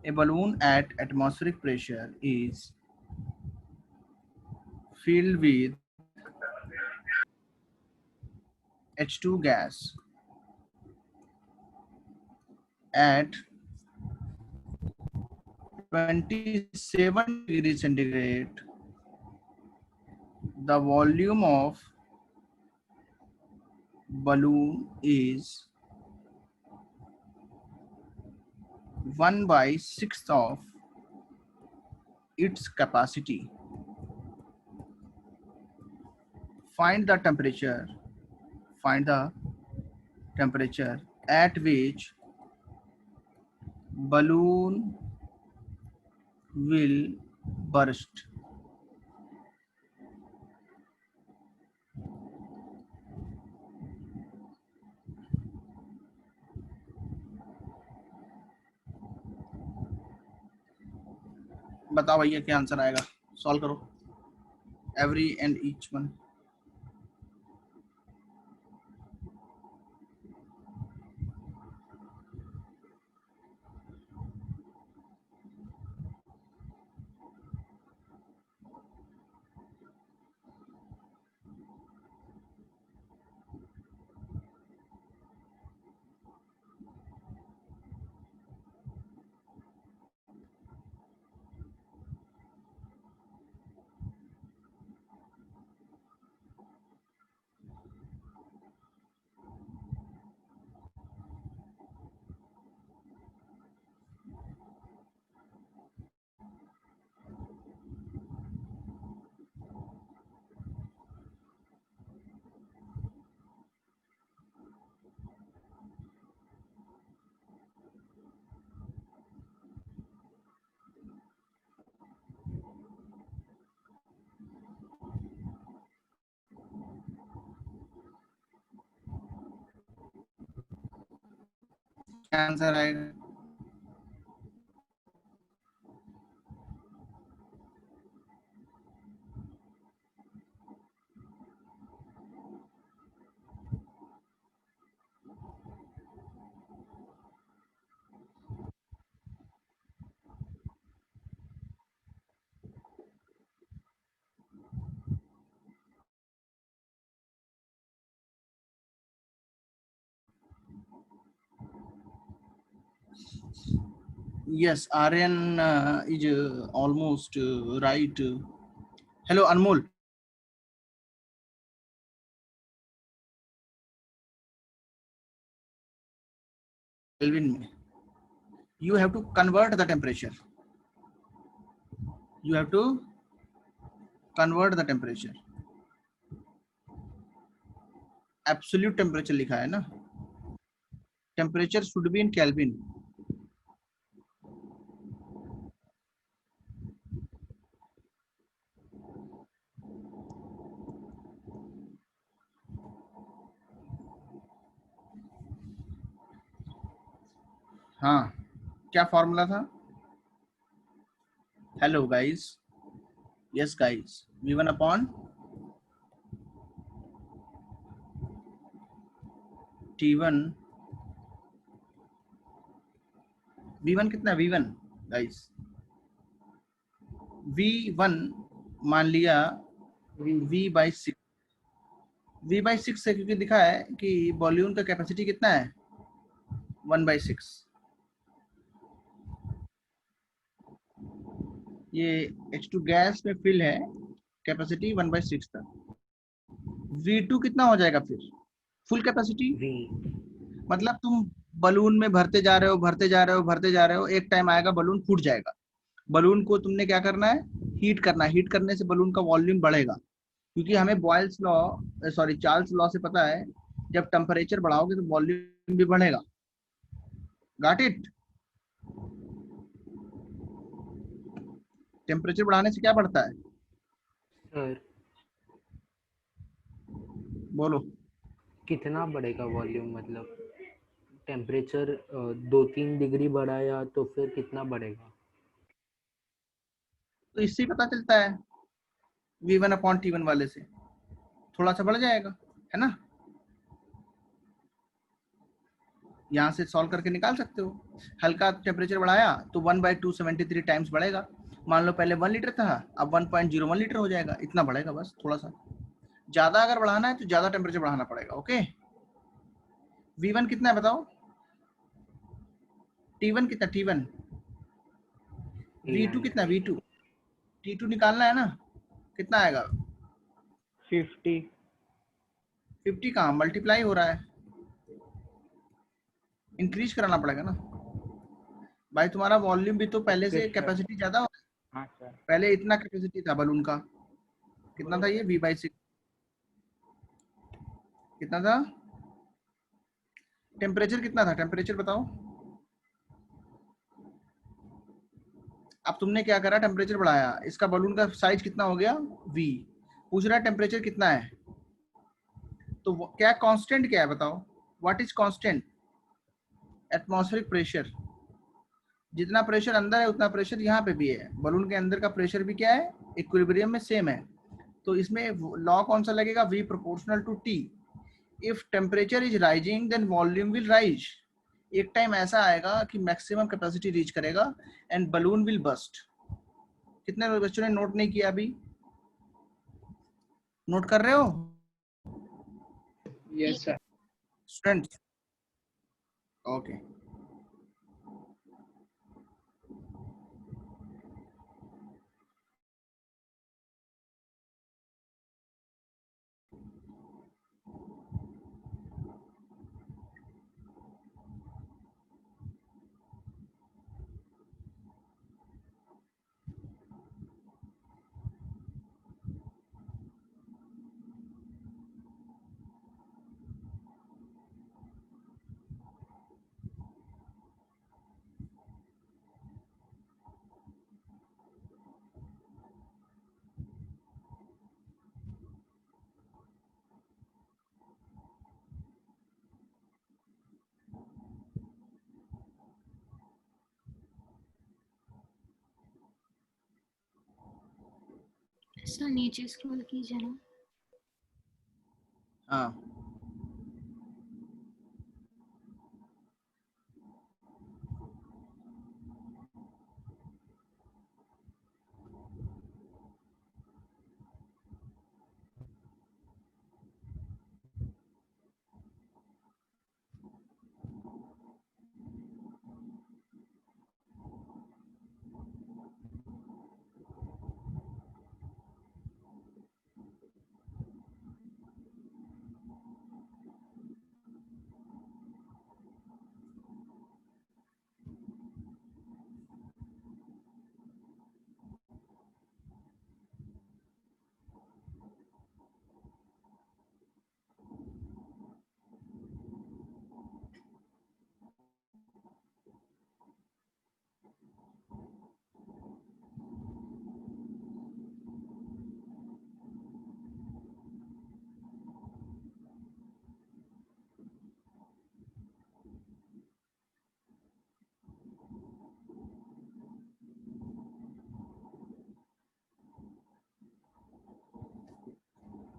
Speaker 1: A balloon at atmospheric pressure is filled with H2 gas at 27 degrees centigrade. The volume of balloon is 1/6 of its capacity. Find the temperature at which balloon will burst. बताओ भैया क्या answer आएगा? Solve करो every and each one. Answer आएगा? Yes, Aryan is almost right. Hello, Anmol. Kelvin में you have to convert the temperature. You have to convert the temperature. Absolute temperature लिखा है ना? Temperature should be in Kelvin. हाँ, क्या formula था? Hello guys, yes guys, V1 upon T1। V1 कितना है? V1 guys, V1 मान लिया V/6। V/6 से क्योंकि दिखा है कि बॉल्यूम का कैपेसिटी कितना है? 1/6। ये H2 गैस में फिल है, कैपेसिटी 1/6 तक। V2 कितना हो जाएगा फिर? Full capacity. मतलब तुम बलून में भरते जा रहे हो, एक टाइम आएगा बलून फूट जाएगा। बलून को तुमने क्या करना है? हीट करना है, हीट करने से बलून का वॉल्यूम बढ़ेगा, क्योंकि हमें Boyle's law sorry Charles law से पता है जब टेम्परेचर बढ़ाओगे तो वॉल्यूम भी बढ़ेगा। Got it? टेम्परेचर बढ़ाने से क्या बढ़ता है?
Speaker 9: सर
Speaker 1: बोलो।
Speaker 9: कितना बढ़ेगा वॉल्यूम, मतलब टेम्परेचर 2-3 डिग्री बढ़ाया तो फिर कितना बढ़ेगा?
Speaker 1: तो इससे पता चलता है V1/T1 वाले से थोड़ा सा बढ़ जाएगा, है ना? यहाँ से सॉल्व करके निकाल सकते हो। हल्का टेम्परेचर बढ़ाया तो 1/273 टाइम्स बढ़ेगा। मान लो पहले 1 लीटर था, अब 1.01 लीटर हो जाएगा, इतना बढ़ेगा बस थोड़ा सा। ज्यादा अगर बढ़ाना है तो ज्यादा टेम्परेचर बढ़ाना पड़ेगा। ओके, V1 कितना है बताओ? T1 कितना? T1 V2 कितना? V2 T2 निकालना है ना, कितना आएगा? 50 कहाँ, मल्टीप्लाई हो रहा है, इंक्रीज कराना पड़ेगा ना भाई। तुम्हारा वॉल्यूम भी तो पहले से कैपेसिटी ज्यादा हो,
Speaker 4: हाँ सर।
Speaker 1: पहले इतना कैपेसिटी था बलून का, कितना था ये? V/6 कितना था? टेम्परेचर कितना था? टेम्परेचर बताओ। अब तुमने क्या करा, टेम्परेचर बढ़ाया, इसका बलून का साइज कितना हो गया? V। पूछ रहा है टेम्परेचर कितना है, तो क्या कांस्टेंट क्या है बताओ? What is constant? Atmospheric pressure. जितना प्रेशर अंदर है उतना प्रेशर यहाँ पे भी है। बलून के अंदर का प्रेशर भी क्या है? इक्विलिब्रियम में सेम है। तो इसमें लॉ कौन सा लगेगा? V proportional to T। If temperature is rising then volume will rise. एक टाइम ऐसा आएगा कि मैक्सिमम कैपेसिटी रीच करेगा एंड बलून विल बस्ट। कितने बच्चों ने नोट नहीं किया अभी? नोट कर रहे हो
Speaker 3: yes sir.
Speaker 1: Students? Okay,
Speaker 8: sir नीचे स्क्रॉल कीजिए ना।
Speaker 1: हाँ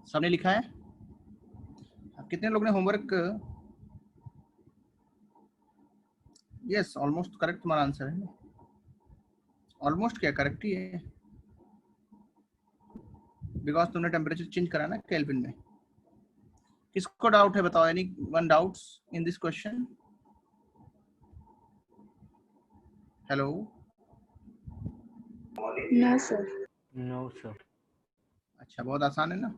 Speaker 1: सबने लिखा है? कितने लोग ने होमवर्क? यस, ऑलमोस्ट करेक्ट तुम्हारा आंसर है। ऑलमोस्ट क्या, करेक्ट ही है, बिकॉज तुमने टेम्परेचर चेंज करा ना केल्विन में। किसको डाउट है बताओ? Any one doubts in this question? Hello?
Speaker 5: No sir.
Speaker 9: No sir.
Speaker 1: अच्छा, बहुत आसान है ना।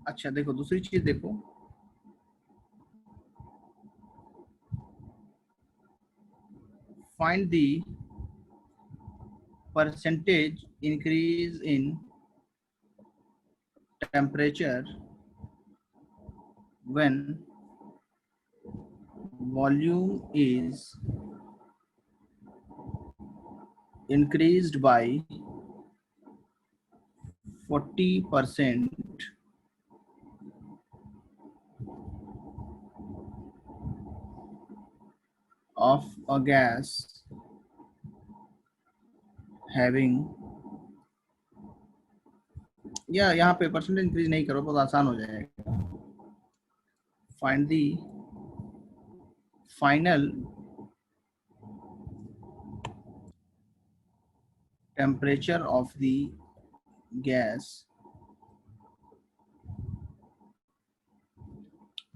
Speaker 1: अच्छा देखो, दूसरी चीज देखो, find the percentage increase in temperature when volume is increased by 40% of a gas having, या यहाँ पे परसेंटेज इंक्रीज नहीं करो, बहुत आसान हो जाएगा. Find the final temperature of the gas,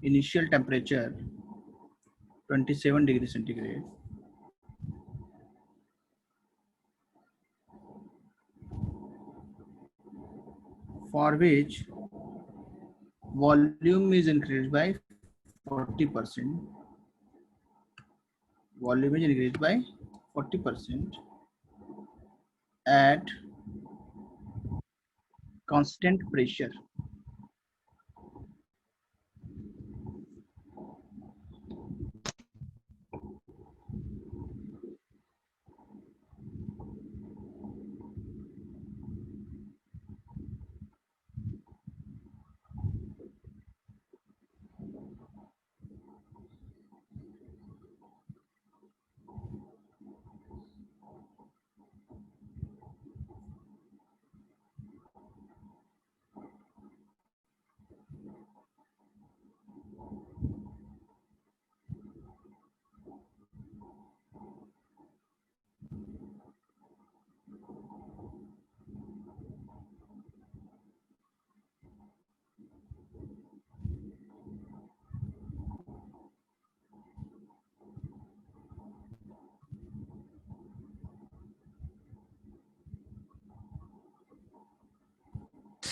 Speaker 1: initial temperature 27 degrees centigrade, for which volume is increased by 40%. Volume is increased by 40% at constant pressure.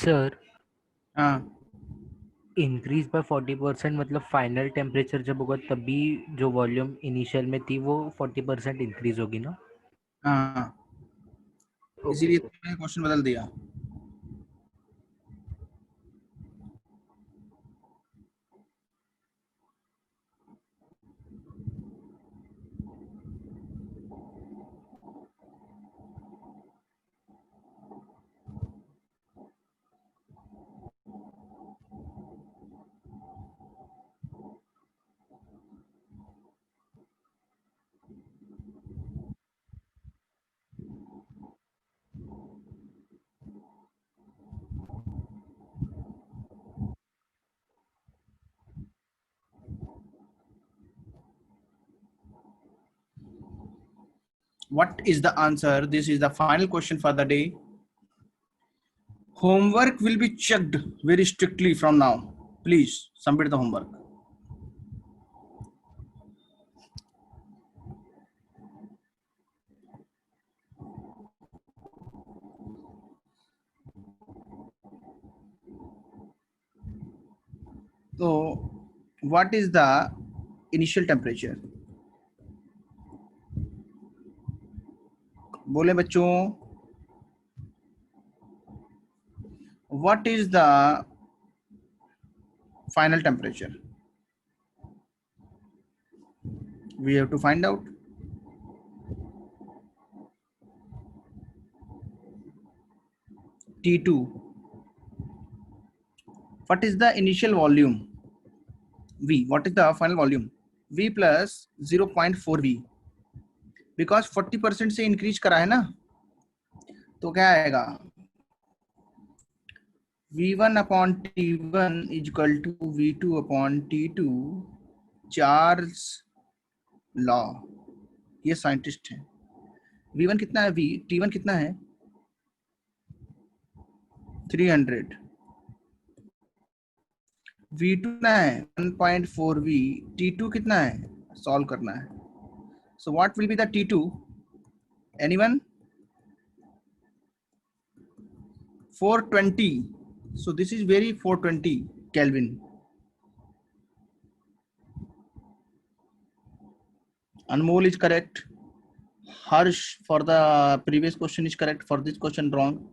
Speaker 9: Sir
Speaker 1: हाँ,
Speaker 9: इंक्रीज बाय 40% मतलब फाइनल टेम्परेचर जब होगा तभी जो वॉल्यूम इनिशियल में थी वो 40% increase होगी ना?
Speaker 1: हाँ, इसीलिए मैंने क्वेश्चन बदल दिया. What is the answer? This is the final question for the day. Homework will be checked very strictly from now. Please submit the homework. So, what is the initial temperature? बोले बच्चों, what is the final temperature? We have to find out. T2. What is the initial volume? V. What is the final volume? V plus 0.4 V. Because 40% से increase करा है ना, तो क्या आएगा? V1 upon T1 is equal to V2 upon T2. Charles law, ये scientist है. V1 कितना है? T1 कितना है? 300. V2 कितना है? 1.4 V. T2 कितना है? सॉल्व करना है. So what will be the T2? Anyone? 420. So this is very 420 Kelvin. Anmol is correct. Harsh for the previous question is correct. For this question wrong.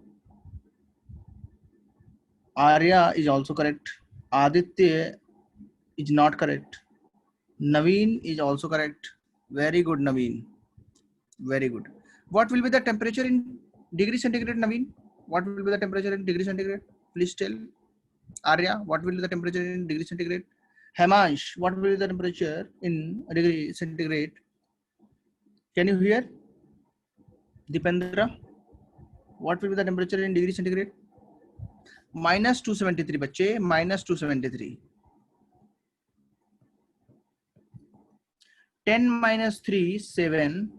Speaker 1: Arya is also correct. Aditya is not correct. Naveen is also correct. Very good, Naveen. Very good. What will be the temperature in degree centigrade, Naveen? What will be the temperature in degree centigrade? Please tell. Arya, what will be the temperature in degree centigrade? Hemansh, what will be the temperature in degree centigrade? Can you hear? Dipendra, what will be the temperature in degree centigrade? Minus 273 बच्चे, minus 273. 10 minus 3 7,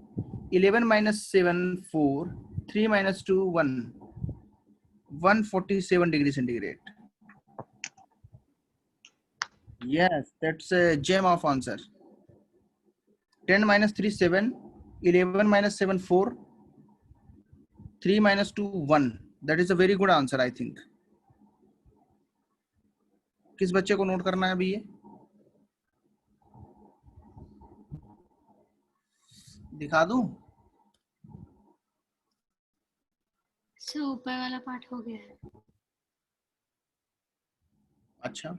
Speaker 1: 11 minus 7 4, 3 minus 2 1, 147 degree centigrade. Yes, that's a gem of answer. 10 minus 3 7, 11 minus 7 4, 3 minus 2 1. That is a very good answer, I think. किस बच्चे को note करना है अभी ये? दिखा दूं?
Speaker 8: सर ऊपर वाला पार्ट हो गया है।
Speaker 1: अच्छा,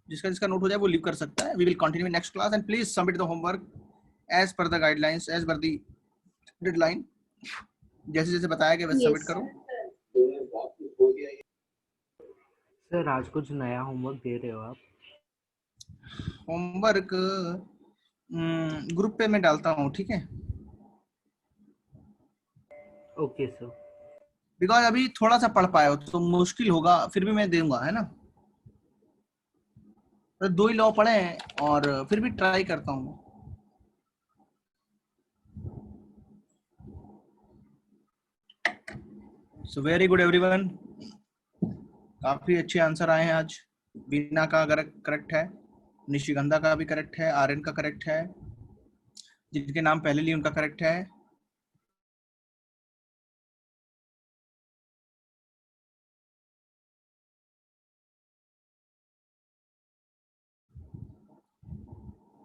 Speaker 1: जिसका जिसका नोट हो जाए वो लीव कर सकता है. We will continue in next class and please submit the homework as per the guidelines, as per the deadline. जैसे जैसे बताया गया वैसे सबमिट करो.
Speaker 9: सर आज कुछ नया होमवर्क दे रहे हो आप?
Speaker 1: होमवर्क ग्रुप पे मैं डालता हूँ, ठीक है?
Speaker 9: Okay sir.
Speaker 1: बिकॉज अभी थोड़ा सा पढ़ पाए हो तो मुश्किल होगा, फिर भी मैं दूंगा, है ना? तो 2 ही लॉ पढ़े हैं और फिर भी ट्राई करता हूँ. So very good everyone. काफी अच्छे आंसर आए हैं आज. बीना का करेक्ट है, निशिगंधा का भी करेक्ट है, आर्यन का करेक्ट है, जिनके नाम पहले लिए उनका करेक्ट है.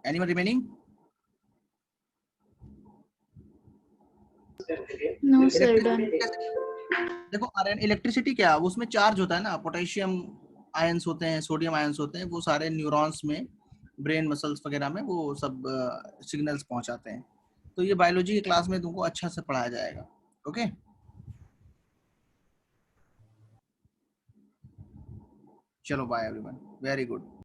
Speaker 1: Anyone remaining?
Speaker 5: No sir, done.
Speaker 1: देखो आयरन इलेक्ट्रिसिटी क्या, उसमें चार्ज होता है ना, पोटेशियम आयंस होते हैं, सोडियम आयंस होते हैं, वो सारे न्यूरॉन्स में, ब्रेन मसल्स वगैरह में वो सब सिग्नल्स पहुंचाते हैं. तो ये बायोलॉजी की क्लास में तुमको अच्छा से पढ़ाया जाएगा. ओके, चलो बाय एवरीवन. Very good.